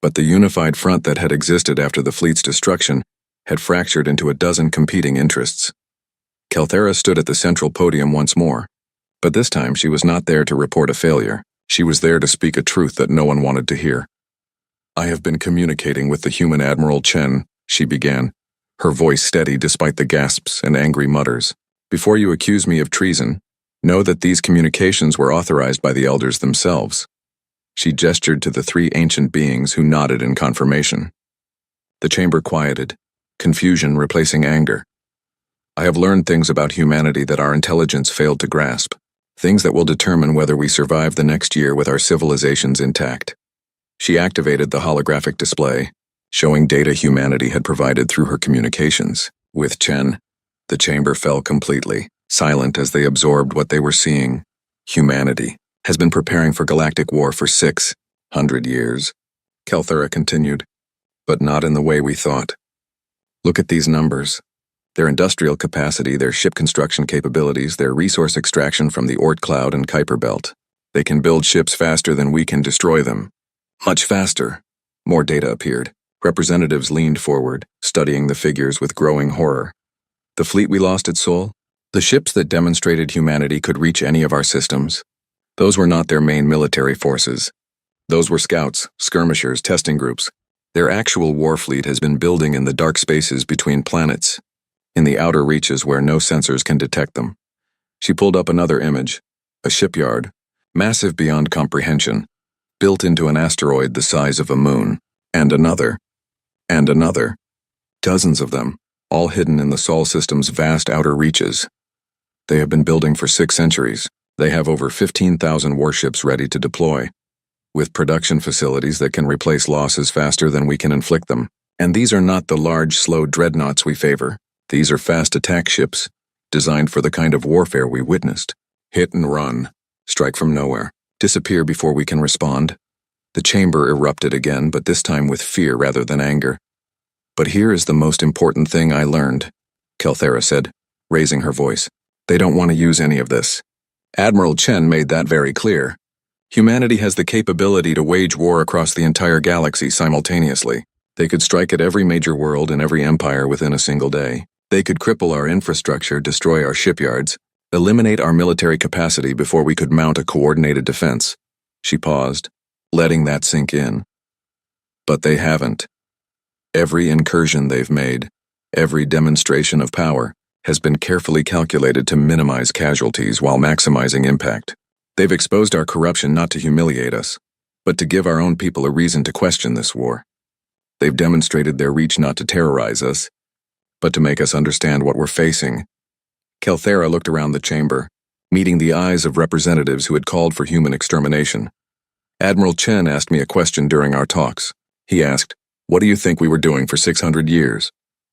but the unified front that had existed after the fleet's destruction had fractured into a dozen competing interests. Kelthera stood at the central podium once more, but this time she was not there to report a failure. She was there to speak a truth that no one wanted to hear. "I have been communicating with the human Admiral Chen," she began, her voice steady despite the gasps and angry mutters. "Before you accuse me of treason, know that these communications were authorized by the elders themselves." She gestured to the three ancient beings who nodded in confirmation. The chamber quieted, confusion replacing anger. "I have learned things about humanity that our intelligence failed to grasp, things that will determine whether we survive the next year with our civilizations intact." She activated the holographic display, showing data humanity had provided through her communications. With Chen, the chamber fell completely, silent as they absorbed what they were seeing. "Humanity has been preparing for galactic war for 600 years, Kelthera continued, "but not in the way we thought. Look at these numbers. Their industrial capacity, their ship construction capabilities, their resource extraction from the Oort Cloud and Kuiper Belt. They can build ships faster than we can destroy them. Much faster." More data appeared. Representatives leaned forward, studying the figures with growing horror. "The fleet we lost at Sol? The ships that demonstrated humanity could reach any of our systems? Those were not their main military forces. Those were scouts, skirmishers, testing groups. Their actual war fleet has been building in the dark spaces between planets, in the outer reaches where no sensors can detect them." She pulled up another image, a shipyard, massive beyond comprehension, built into an asteroid the size of a moon, and another, and another. Dozens of them, all hidden in the Sol system's vast outer reaches. They have been building for 6 centuries. They have over 15,000 warships ready to deploy, with production facilities that can replace losses faster than we can inflict them. And these are not the large, slow dreadnoughts we favor. These are fast attack ships, designed for the kind of warfare we witnessed. Hit and run, strike from nowhere, disappear before we can respond. The chamber erupted again, but this time with fear rather than anger. "But here is the most important thing I learned," Kelthera said, raising her voice. "They don't want to use any of this. Admiral Chen made that very clear. Humanity has the capability to wage war across the entire galaxy simultaneously. They could strike at every major world and every empire within a single day. They could cripple our infrastructure, destroy our shipyards, eliminate our military capacity before we could mount a coordinated defense." She paused, letting that sink in. "But they haven't. Every incursion they've made, every demonstration of power, has been carefully calculated to minimize casualties while maximizing impact. They've exposed our corruption not to humiliate us, but to give our own people a reason to question this war. They've demonstrated their reach not to terrorize us, but to make us understand what we're facing." Kelthera looked around the chamber, meeting the eyes of representatives who had called for human extermination. "Admiral Chen asked me a question during our talks. He asked, 'What do you think we were doing for 600 years?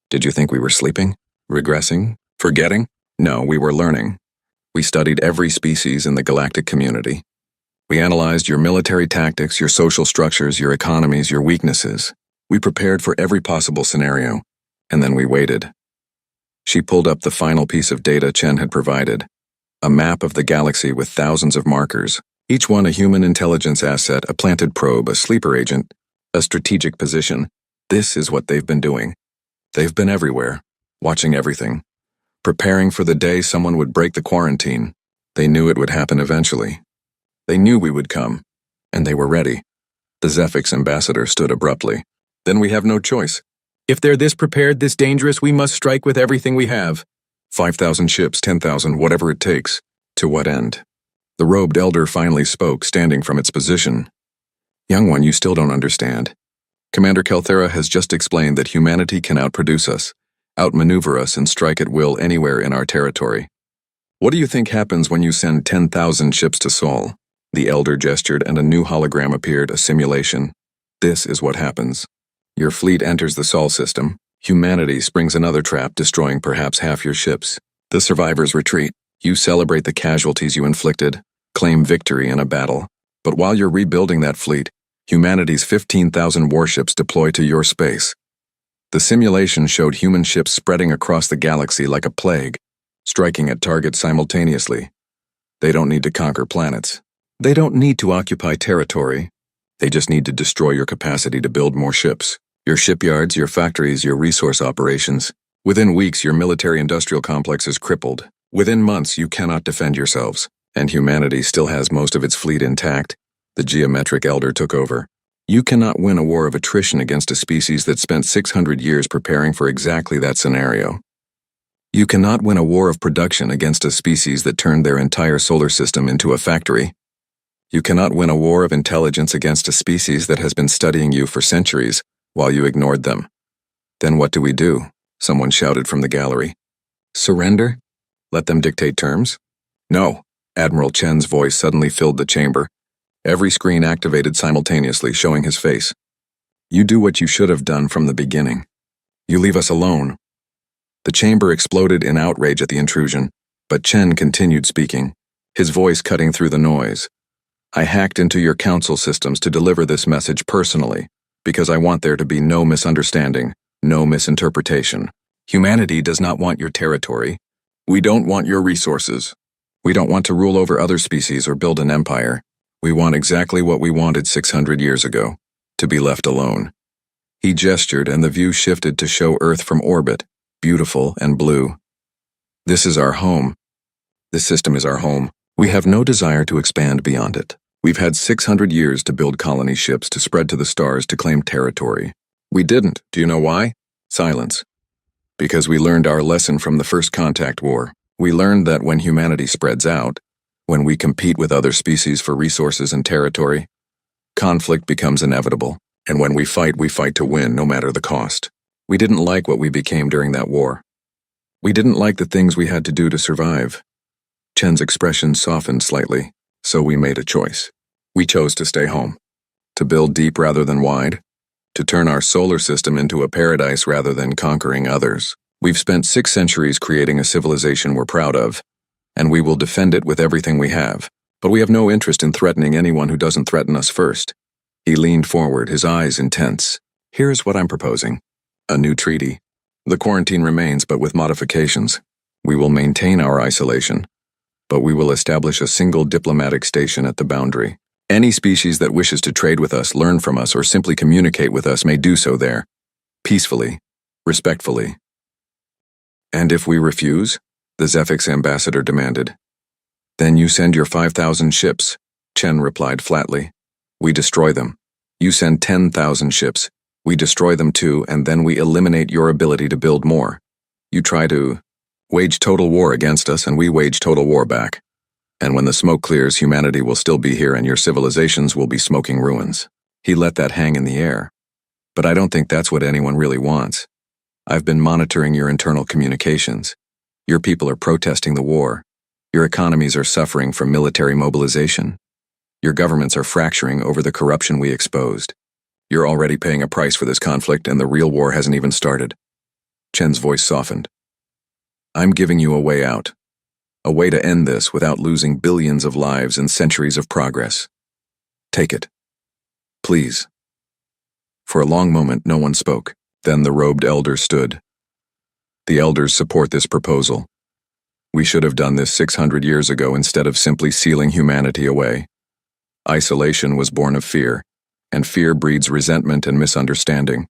Did you think we were sleeping? Regressing? Forgetting?' No, we were learning. We studied every species in the galactic community. We analyzed your military tactics, your social structures, your economies, your weaknesses. We prepared for every possible scenario, and then we waited." She pulled up the final piece of data Chen had provided, a map of the galaxy with thousands of markers, each one a human intelligence asset, a planted probe, a sleeper agent, a strategic position. This is what they've been doing. They've been everywhere, watching everything, preparing for the day someone would break the quarantine. They knew it would happen eventually. They knew we would come, and they were ready. The Zephix ambassador stood abruptly. Then we have no choice. If they're this prepared, this dangerous, we must strike with everything we have. 5,000 ships, 10,000, whatever it takes. To what end? The robed elder finally spoke, standing from its position. Young one, you still don't understand. Commander Kelthera has just explained that humanity can outproduce us, outmaneuver us, and strike at will anywhere in our territory. What do you think happens when you send 10,000 ships to Sol? The elder gestured and a new hologram appeared, a simulation. This is what happens. Your fleet enters the Sol system. Humanity springs another trap, destroying perhaps half your ships. The survivors retreat. You celebrate the casualties you inflicted, claim victory in a battle. But while you're rebuilding that fleet, humanity's 15,000 warships deploy to your space. The simulation showed human ships spreading across the galaxy like a plague, striking at targets simultaneously. They don't need to conquer planets. They don't need to occupy territory. They just need to destroy your capacity to build more ships. Your shipyards, your factories, your resource operations. Within weeks, your military-industrial complex is crippled. Within months, you cannot defend yourselves. And humanity still has most of its fleet intact. The geometric elder took over. You cannot win a war of attrition against a species that spent 600 years preparing for exactly that scenario. You cannot win a war of production against a species that turned their entire solar system into a factory. You cannot win a war of intelligence against a species that has been studying you for centuries while you ignored them. Then what do? Someone shouted from the gallery. Surrender? Let them dictate terms? No. Admiral Chen's voice suddenly filled the chamber. Every screen activated simultaneously, showing his face. You do what you should have done from the beginning. You leave us alone. The chamber exploded in outrage at the intrusion, but Chen continued speaking, his voice cutting through the noise. I hacked into your council systems to deliver this message personally, because I want there to be no misunderstanding, no misinterpretation. Humanity does not want your territory. We don't want your resources. We don't want to rule over other species or build an empire. We want exactly what we wanted 600 years ago, to be left alone. He gestured and the view shifted to show Earth from orbit, beautiful and blue. This is our home. This system is our home. We have no desire to expand beyond it. We've had 600 years to build colony ships to spread to the stars to claim territory. We didn't. Do you know why? Silence. Because we learned our lesson from the First Contact War. We learned that when humanity spreads out, when we compete with other species for resources and territory, conflict becomes inevitable. And when we fight to win, no matter the cost. We didn't like what we became during that war. We didn't like the things we had to do to survive. Chen's expression softened slightly, so we made a choice. We chose to stay home. To build deep rather than wide. To turn our solar system into a paradise rather than conquering others. We've spent 6 centuries creating a civilization we're proud of, and we will defend it with everything we have. But we have no interest in threatening anyone who doesn't threaten us first. He leaned forward, his eyes intense. Here's what I'm proposing. A new treaty. The quarantine remains, but with modifications. We will maintain our isolation, but we will establish a single diplomatic station at the boundary. Any species that wishes to trade with us, learn from us, or simply communicate with us may do so there. Peacefully. Respectfully. And if we refuse? The Zephix ambassador demanded. Then you send your 5,000 ships, Chen replied flatly. We destroy them. You send 10,000 ships. We destroy them too, and then we eliminate your ability to build more. You try to wage total war against us, and we wage total war back. And when the smoke clears, humanity will still be here and your civilizations will be smoking ruins. He let that hang in the air. But I don't think that's what anyone really wants. I've been monitoring your internal communications. Your people are protesting the war. Your economies are suffering from military mobilization. Your governments are fracturing over the corruption we exposed. You're already paying a price for this conflict, and the real war hasn't even started. Chen's voice softened. I'm giving you a way out. A way to end this without losing billions of lives and centuries of progress. Take it. Please. For a long moment, no one spoke. Then the robed elder stood. The elders support this proposal. We should have done this 600 years ago instead of simply sealing humanity away. Isolation was born of fear, and fear breeds resentment and misunderstanding.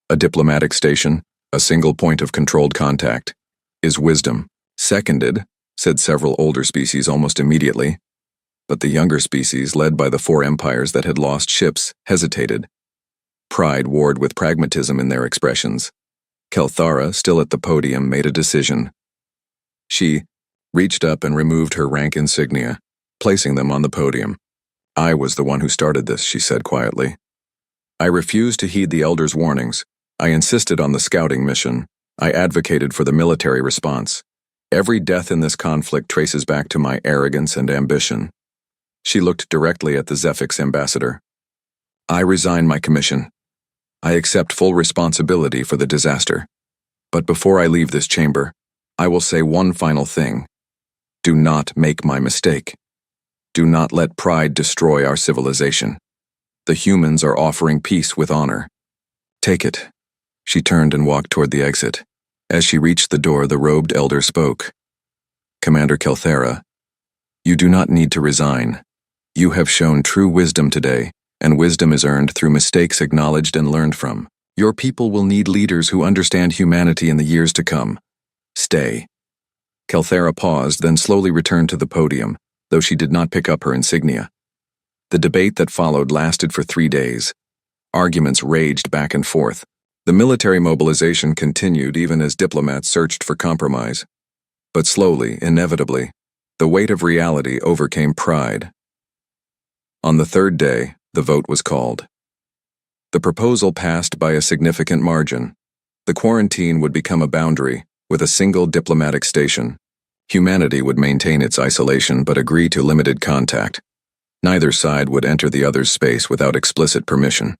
A diplomatic station, a single point of controlled contact, is wisdom. Seconded, said several older species almost immediately. But the younger species, led by the 4 empires that had lost ships, hesitated. Pride warred with pragmatism in their expressions. Kelthara, still at the podium, made a decision. She reached up and removed her rank insignia, placing them on the podium. "I was the one who started this," she said quietly. "I refused to heed the elders' warnings. I insisted on the scouting mission. I advocated for the military response. Every death in this conflict traces back to my arrogance and ambition." She looked directly at the Zephix ambassador. "I resign my commission. I accept full responsibility for the disaster. But before I leave this chamber, I will say one final thing. Do not make my mistake. Do not let pride destroy our civilization. The humans are offering peace with honor. Take it." She turned and walked toward the exit. As she reached the door, the robed elder spoke. "Commander Kelthara, you do not need to resign. You have shown true wisdom today, and wisdom is earned through mistakes acknowledged and learned from. Your people will need leaders who understand humanity in the years to come. Stay." Kelthara paused, then slowly returned to the podium, though she did not pick up her insignia. The debate that followed lasted for 3 days. Arguments raged back and forth. The military mobilization continued even as diplomats searched for compromise. But slowly, inevitably, the weight of reality overcame pride. On the 3rd day, the vote was called. The proposal passed by a significant margin. The quarantine would become a boundary, with a single diplomatic station. Humanity would maintain its isolation but agree to limited contact. Neither side would enter the other's space without explicit permission.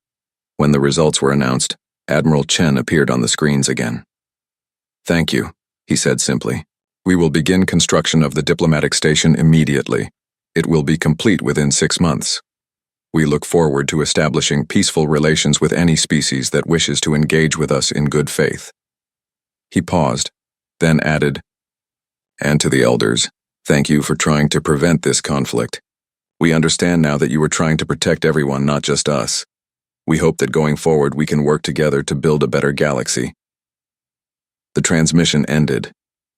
When the results were announced, Admiral Chen appeared on the screens again. "Thank you," he said simply. "We will begin construction of the diplomatic station immediately. It will be complete within 6 months. We look forward to establishing peaceful relations with any species that wishes to engage with us in good faith." He paused, then added, "And to the elders, thank you for trying to prevent this conflict. We understand now that you were trying to protect everyone, not just us. We hope that going forward we can work together to build a better galaxy." The transmission ended.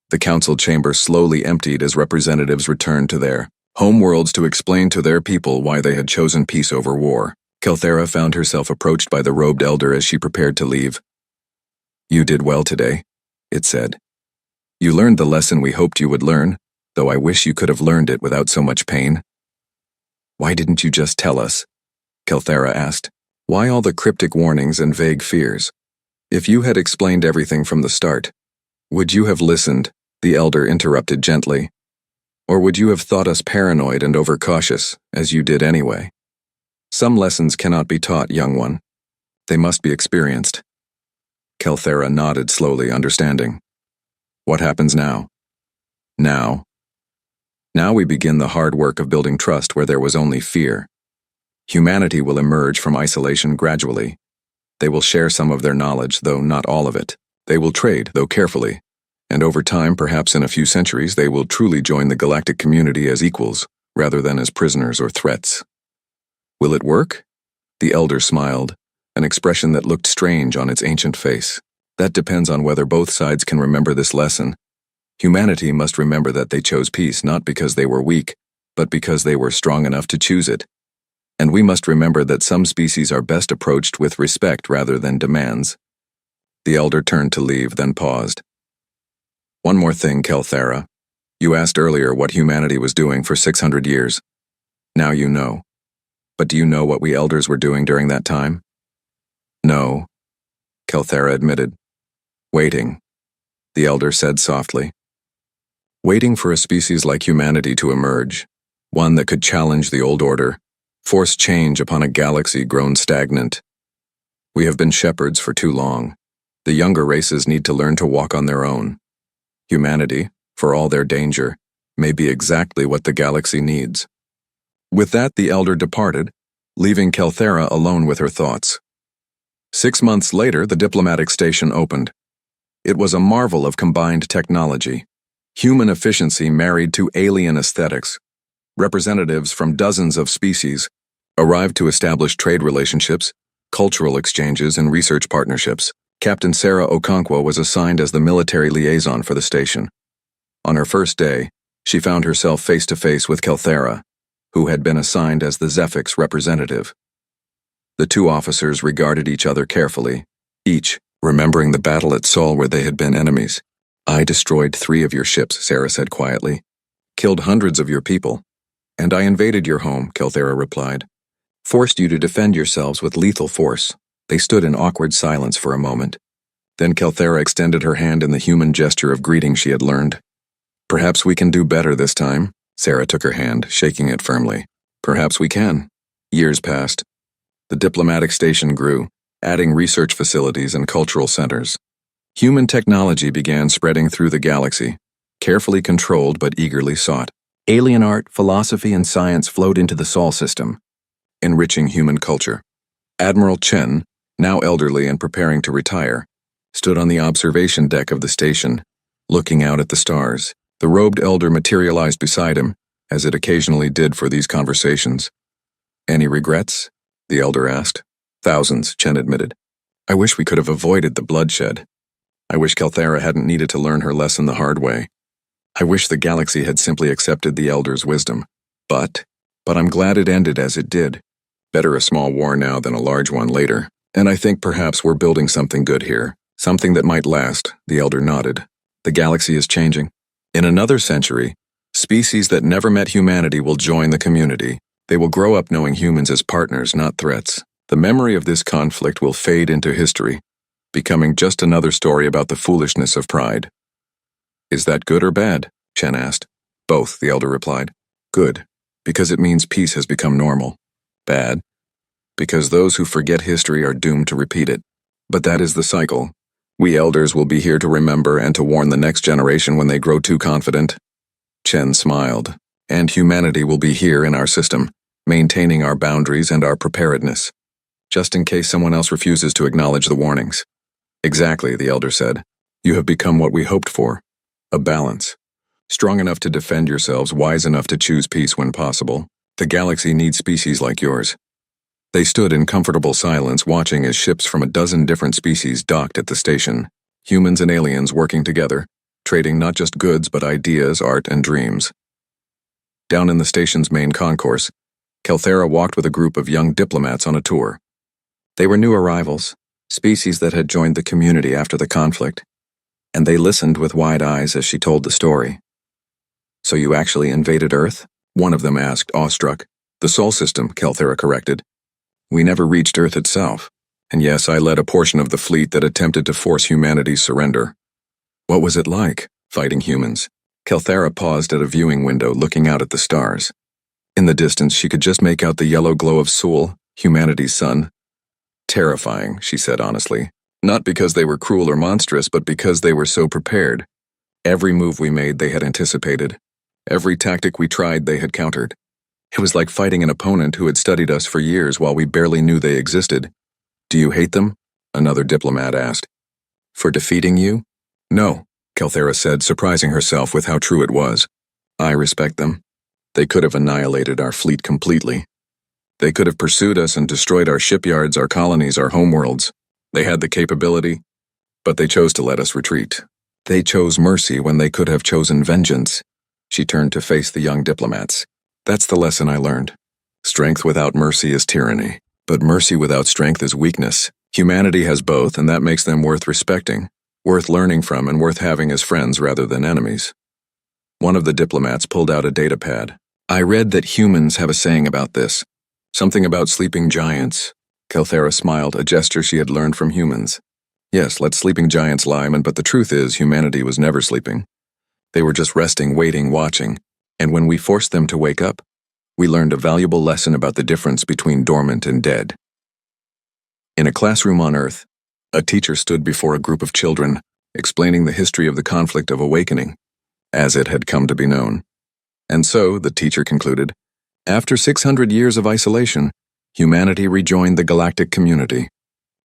The council chamber slowly emptied as representatives returned to their homeworlds to explain to their people why they had chosen peace over war. Kelthara found herself approached by the robed elder as she prepared to leave. "You did well today," it said. "You learned the lesson we hoped you would learn, though I wish you could have learned it without so much pain." "Why didn't you just tell us?" Kelthara asked. "Why all the cryptic warnings and vague fears? If you had explained everything from the start, would you have listened?" the elder interrupted gently. "Or would you have thought us paranoid and overcautious, as you did anyway? Some lessons cannot be taught, young one. They must be experienced." Kelthara nodded slowly, understanding. "What happens now?" Now we begin the hard work of building trust where there was only fear. Humanity will emerge from isolation gradually. They will share some of their knowledge, though not all of it. They will trade, though carefully. And over time, perhaps in a few centuries, they will truly join the galactic community as equals, rather than as prisoners or threats. Will it work? The elder smiled, an expression that looked strange on its ancient face. That depends on whether both sides can remember this lesson. Humanity must remember that they chose peace not because they were weak, but because they were strong enough to choose it. And we must remember that some species are best approached with respect rather than demands. The elder turned to leave, then paused. "One more thing, Kelthara. You asked earlier what humanity was doing for 600 years. Now you know. But do you know what we elders were doing during that time?" "No," Kelthara admitted. "Waiting," the elder said softly. "Waiting for a species like humanity to emerge, one that could challenge the old order, force change upon a galaxy grown stagnant. We have been shepherds for too long. The younger races need to learn to walk on their own. Humanity, for all their danger, may be exactly what the galaxy needs." With that, the elder departed, leaving Kelthara alone with her thoughts. 6 months later, the diplomatic station opened. It was a marvel of combined technology. Human efficiency married to alien aesthetics. Representatives from dozens of species arrived to establish trade relationships, cultural exchanges, and research partnerships. Captain Sarah Okonkwo was assigned as the military liaison for the station. On her first day, she found herself face-to-face with Kelthara, who had been assigned as the Zephix representative. The two officers regarded each other carefully, each remembering the battle at Sol where they had been enemies. I destroyed 3 of your ships, Sarah said quietly. Killed hundreds of your people. And I invaded your home, Kelthera replied. Forced you to defend yourselves with lethal force. They stood in awkward silence for a moment. Then Kelthera extended her hand in the human gesture of greeting she had learned. Perhaps we can do better this time. Sarah took her hand, shaking it firmly. Perhaps we can. Years passed. The diplomatic station grew, adding research facilities and cultural centers. Human technology began spreading through the galaxy, carefully controlled but eagerly sought. Alien art, philosophy, and science flowed into the Sol system, enriching human culture. Admiral Chen, now elderly and preparing to retire, stood on the observation deck of the station, looking out at the stars. The robed elder materialized beside him, as it occasionally did for these conversations. Any regrets? The elder asked. Thousands, Chen admitted. I wish we could have avoided the bloodshed. I wish Kelthera hadn't needed to learn her lesson the hard way. I wish the galaxy had simply accepted the elder's wisdom. But I'm glad it ended as it did. Better a small war now than a large one later. And I think perhaps we're building something good here. Something that might last, the elder nodded. The galaxy is changing. In another century, species that never met humanity will join the community. They will grow up knowing humans as partners, not threats. The memory of this conflict will fade into history, becoming just another story about the foolishness of pride. Is that good or bad? Chen asked. Both, the elder replied. Good, because it means peace has become normal. Bad, because those who forget history are doomed to repeat it. But that is the cycle. We elders will be here to remember and to warn the next generation when they grow too confident. Chen smiled. And humanity will be here in our system, maintaining our boundaries and our preparedness, just in case someone else refuses to acknowledge the warnings. Exactly, the elder said. You have become what we hoped for. A balance. Strong enough to defend yourselves, wise enough to choose peace when possible. The galaxy needs species like yours. They stood in comfortable silence, watching as ships from a dozen different species docked at the station, humans and aliens working together, trading not just goods but ideas, art, and dreams. Down in the station's main concourse, Kelthera walked with a group of young diplomats on a tour. They were new arrivals, species that had joined the community after the conflict, and they listened with wide eyes as she told the story. So you actually invaded Earth? One of them asked, awestruck. The Sol system, Kelthera corrected. We never reached Earth itself, and yes, I led a portion of the fleet that attempted to force humanity's surrender. What was it like, fighting humans? Kelthera paused at a viewing window, looking out at the stars. In the distance, she could just make out the yellow glow of Sol, humanity's sun. Terrifying, she said honestly. Not because they were cruel or monstrous, but because they were so prepared. Every move we made, they had anticipated. Every tactic we tried, they had countered. It was like fighting an opponent who had studied us for years while we barely knew they existed. Do you hate them? Another diplomat asked. For defeating you? No, Kelthera said, surprising herself with how true it was. I respect them. They could have annihilated our fleet completely. They could have pursued us and destroyed our shipyards, our colonies, our homeworlds. They had the capability, but they chose to let us retreat. They chose mercy when they could have chosen vengeance. She turned to face the young diplomats. That's the lesson I learned. Strength without mercy is tyranny, but mercy without strength is weakness. Humanity has both, and that makes them worth respecting, worth learning from, and worth having as friends rather than enemies. One of the diplomats pulled out a data pad. I read that humans have a saying about this. Something about sleeping giants. Kelthera smiled, a gesture she had learned from humans. Yes, let sleeping giants lie, but the truth is humanity was never sleeping. They were just resting, waiting, watching, and when we forced them to wake up, we learned a valuable lesson about the difference between dormant and dead. In a classroom on Earth, a teacher stood before a group of children, explaining the history of the conflict of Awakening, as it had come to be known. And so, the teacher concluded, after 600 years of isolation, humanity rejoined the galactic community.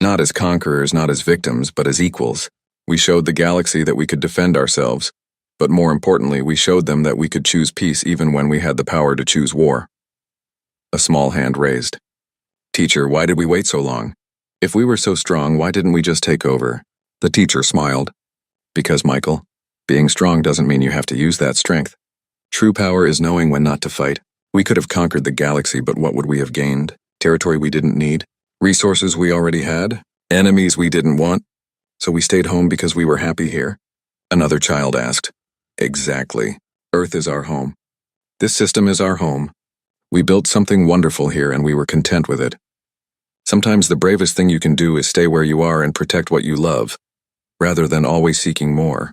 Not as conquerors, not as victims, but as equals. We showed the galaxy that we could defend ourselves, but more importantly, we showed them that we could choose peace even when we had the power to choose war. A small hand raised. Teacher, why did we wait so long? If we were so strong, why didn't we just take over? The teacher smiled. Because, Michael, being strong doesn't mean you have to use that strength. True power is knowing when not to fight. We could have conquered the galaxy, but what would we have gained? Territory we didn't need? Resources we already had? Enemies we didn't want? So we stayed home because we were happy here? Another child asked. Exactly. Earth is our home. This system is our home. We built something wonderful here and we were content with it. Sometimes the bravest thing you can do is stay where you are and protect what you love, rather than always seeking more.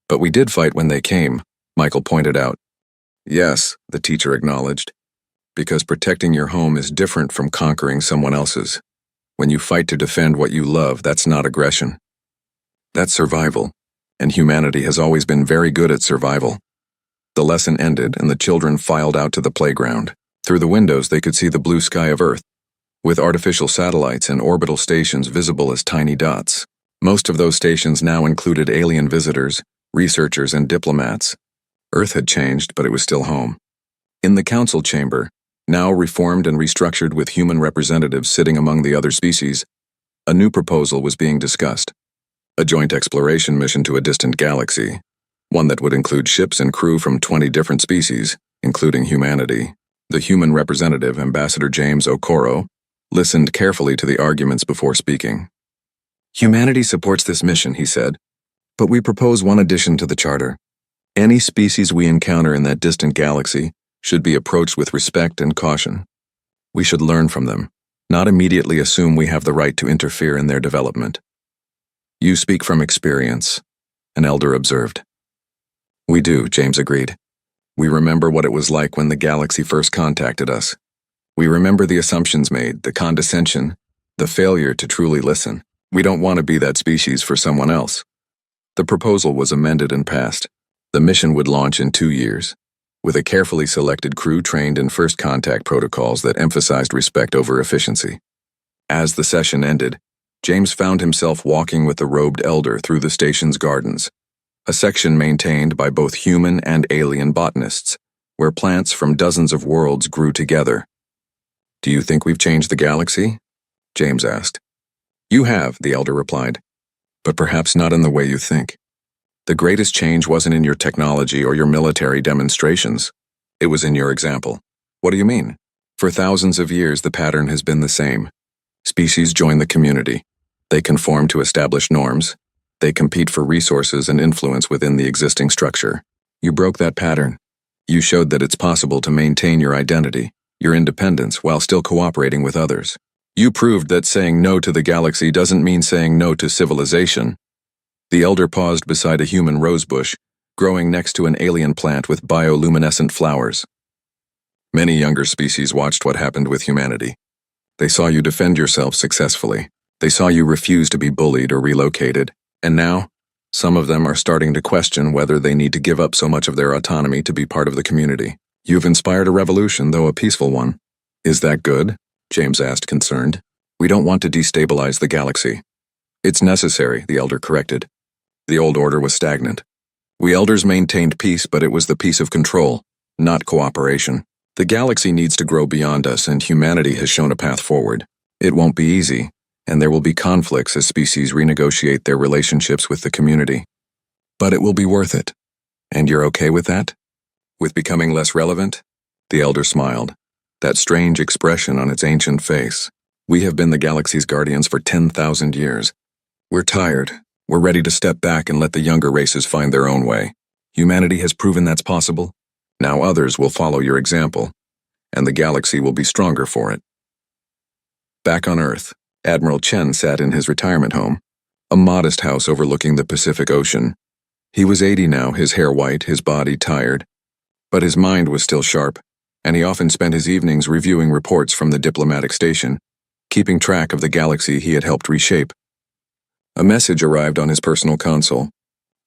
But we did fight when they came, Michael pointed out. Yes, the teacher acknowledged, because protecting your home is different from conquering someone else's. When you fight to defend what you love, that's not aggression. That's survival, and humanity has always been very good at survival. The lesson ended and the children filed out to the playground. Through the windows they could see the blue sky of Earth, with artificial satellites and orbital stations visible as tiny dots. Most of those stations now included alien visitors, researchers, and diplomats. Earth had changed, but it was still home. In the council chamber, now reformed and restructured with human representatives sitting among the other species, a new proposal was being discussed. A joint exploration mission to a distant galaxy, one that would include ships and crew from 20 different species, including humanity. The human representative, Ambassador James Okoro, listened carefully to the arguments before speaking. Humanity supports this mission, he said, but we propose one addition to the charter. Any species we encounter in that distant galaxy should be approached with respect and caution. We should learn from them, not immediately assume we have the right to interfere in their development. You speak from experience, an elder observed. We do, James agreed. We remember what it was like when the galaxy first contacted us. We remember the assumptions made, the condescension, the failure to truly listen. We don't want to be that species for someone else. The proposal was amended and passed. The mission would launch in 2 years, with a carefully selected crew trained in first contact protocols that emphasized respect over efficiency. As the session ended, James found himself walking with the robed elder through the station's gardens, a section maintained by both human and alien botanists, where plants from dozens of worlds grew together. Do you think we've changed the galaxy? James asked. You have, the elder replied, but perhaps not in the way you think. The greatest change wasn't in your technology or your military demonstrations. It was in your example. What do you mean? For thousands of years, the pattern has been the same. Species join the community. They conform to established norms. They compete for resources and influence within the existing structure. You broke that pattern. You showed that it's possible to maintain your identity, your independence, while still cooperating with others. You proved that saying no to the galaxy doesn't mean saying no to civilization. The elder paused beside a human rosebush, growing next to an alien plant with bioluminescent flowers. Many younger species watched what happened with humanity. They saw you defend yourself successfully. They saw you refuse to be bullied or relocated. And now, some of them are starting to question whether they need to give up so much of their autonomy to be part of the community. You've inspired a revolution, though a peaceful one. Is that good? James asked, concerned. We don't want to destabilize the galaxy. It's necessary, the elder corrected. The old order was stagnant. We elders maintained peace, but it was the peace of control, not cooperation. The galaxy needs to grow beyond us, and humanity has shown a path forward. It won't be easy, and there will be conflicts as species renegotiate their relationships with the community. But it will be worth it. And you're okay with that? With becoming less relevant? The elder smiled, that strange expression on its ancient face. We have been the galaxy's guardians for 10,000 years. We're tired. We're ready to step back and let the younger races find their own way. Humanity has proven that's possible. Now others will follow your example, and the galaxy will be stronger for it. Back on Earth, Admiral Chen sat in his retirement home, a modest house overlooking the Pacific Ocean. He was 80 now, his hair white, his body tired. But his mind was still sharp, and he often spent his evenings reviewing reports from the diplomatic station, keeping track of the galaxy he had helped reshape. A message arrived on his personal console.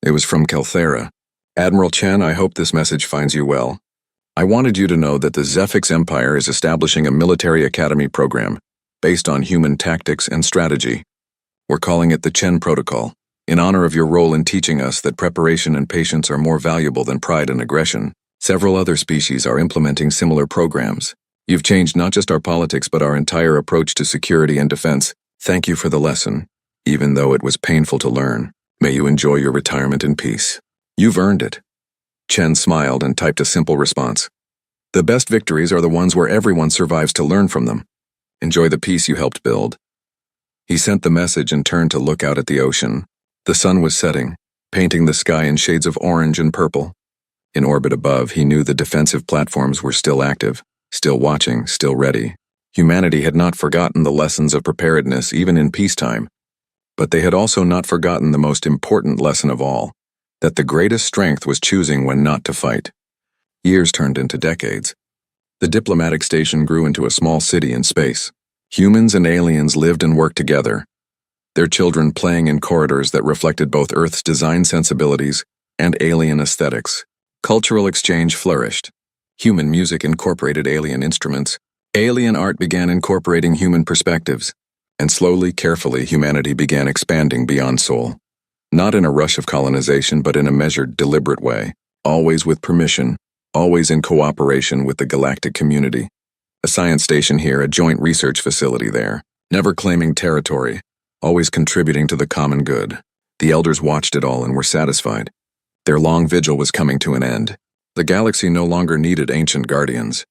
It was from Kelthera. Admiral Chen, I hope this message finds you well. I wanted you to know that the Zephix Empire is establishing a military academy program based on human tactics and strategy. We're calling it the Chen Protocol, in honor of your role in teaching us that preparation and patience are more valuable than pride and aggression. Several other species are implementing similar programs. You've changed not just our politics but our entire approach to security and defense. Thank you for the lesson, even though it was painful to learn. May you enjoy your retirement in peace. You've earned it. Chen smiled and typed a simple response. The best victories are the ones where everyone survives to learn from them. Enjoy the peace you helped build." He sent the message and turned to look out at the ocean. The sun was setting, painting the sky in shades of orange and purple. In orbit above, he knew the defensive platforms were still active, still watching, still ready. Humanity had not forgotten the lessons of preparedness even in peacetime, but they had also not forgotten the most important lesson of all, that the greatest strength was choosing when not to fight. Years turned into decades. The diplomatic station grew into a small city in space. Humans and aliens lived and worked together, their children playing in corridors that reflected both Earth's design sensibilities and alien aesthetics. Cultural exchange flourished. Human music incorporated alien instruments. Alien art began incorporating human perspectives. And slowly, carefully, humanity began expanding beyond Sol. Not in a rush of colonization, but in a measured, deliberate way. Always with permission, always in cooperation with the galactic community. A science station here, a joint research facility there. Never claiming territory, always contributing to the common good. The elders watched it all and were satisfied. Their long vigil was coming to an end. The galaxy no longer needed ancient guardians.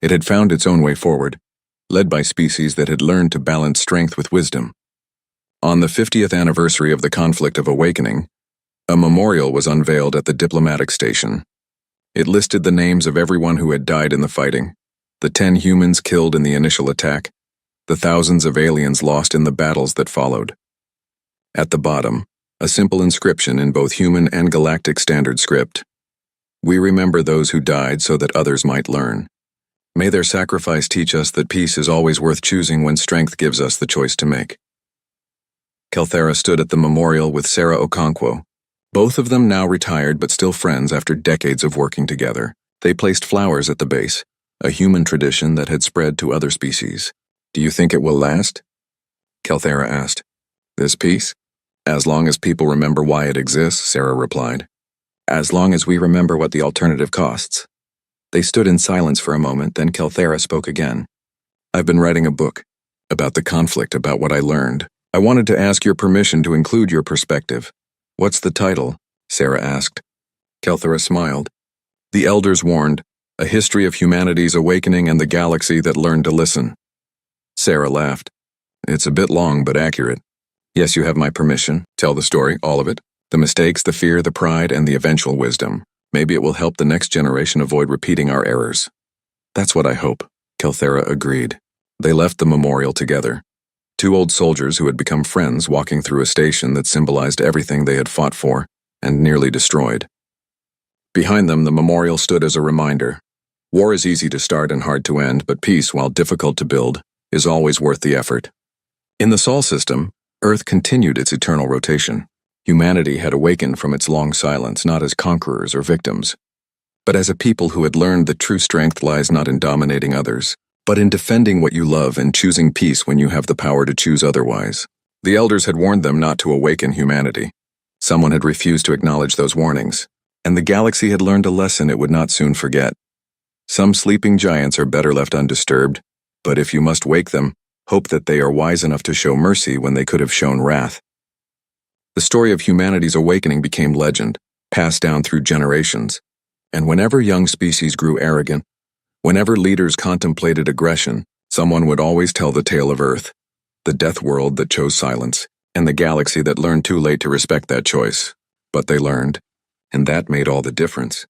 It had found its own way forward, led by species that had learned to balance strength with wisdom. On the 50th anniversary of the conflict of Awakening, a memorial was unveiled at the diplomatic station. It listed the names of everyone who had died in the fighting, the 10 humans killed in the initial attack, the thousands of aliens lost in the battles that followed. At the bottom, a simple inscription in both human and galactic standard script. "We remember those who died so that others might learn. May their sacrifice teach us that peace is always worth choosing when strength gives us the choice to make." Kelthera stood at the memorial with Sarah Okonkwo, both of them now retired but still friends after decades of working together. They placed flowers at the base, a human tradition that had spread to other species. "Do you think it will last?" Kelthera asked. "This peace? As long as people remember why it exists," Sarah replied. "As long as we remember what the alternative costs." They stood in silence for a moment, then Kelthera spoke again. "I've been writing a book about the conflict, about what I learned. I wanted to ask your permission to include your perspective." "What's the title?" Sarah asked. Kelthera smiled. "The Elders Warned, A History of Humanity's Awakening and the Galaxy That Learned to Listen." Sarah laughed. "It's a bit long, but accurate. Yes, you have my permission. Tell the story, all of it. The mistakes, the fear, the pride, and the eventual wisdom. Maybe it will help the next generation avoid repeating our errors." "That's what I hope," Kelthera agreed. They left the memorial together. Two old soldiers who had become friends walking through a station that symbolized everything they had fought for and nearly destroyed. Behind them, the memorial stood as a reminder. War is easy to start and hard to end, but peace, while difficult to build, is always worth the effort. In the Sol system, Earth continued its eternal rotation. Humanity had awakened from its long silence, not as conquerors or victims, but as a people who had learned that true strength lies not in dominating others, but in defending what you love and choosing peace when you have the power to choose otherwise. The elders had warned them not to awaken humanity. Someone had refused to acknowledge those warnings, and the galaxy had learned a lesson it would not soon forget. Some sleeping giants are better left undisturbed, but if you must wake them, hope that they are wise enough to show mercy when they could have shown wrath. The story of humanity's awakening became legend, passed down through generations, and whenever young species grew arrogant, whenever leaders contemplated aggression, someone would always tell the tale of Earth, the death world that chose silence, and the galaxy that learned too late to respect that choice. But they learned, and that made all the difference.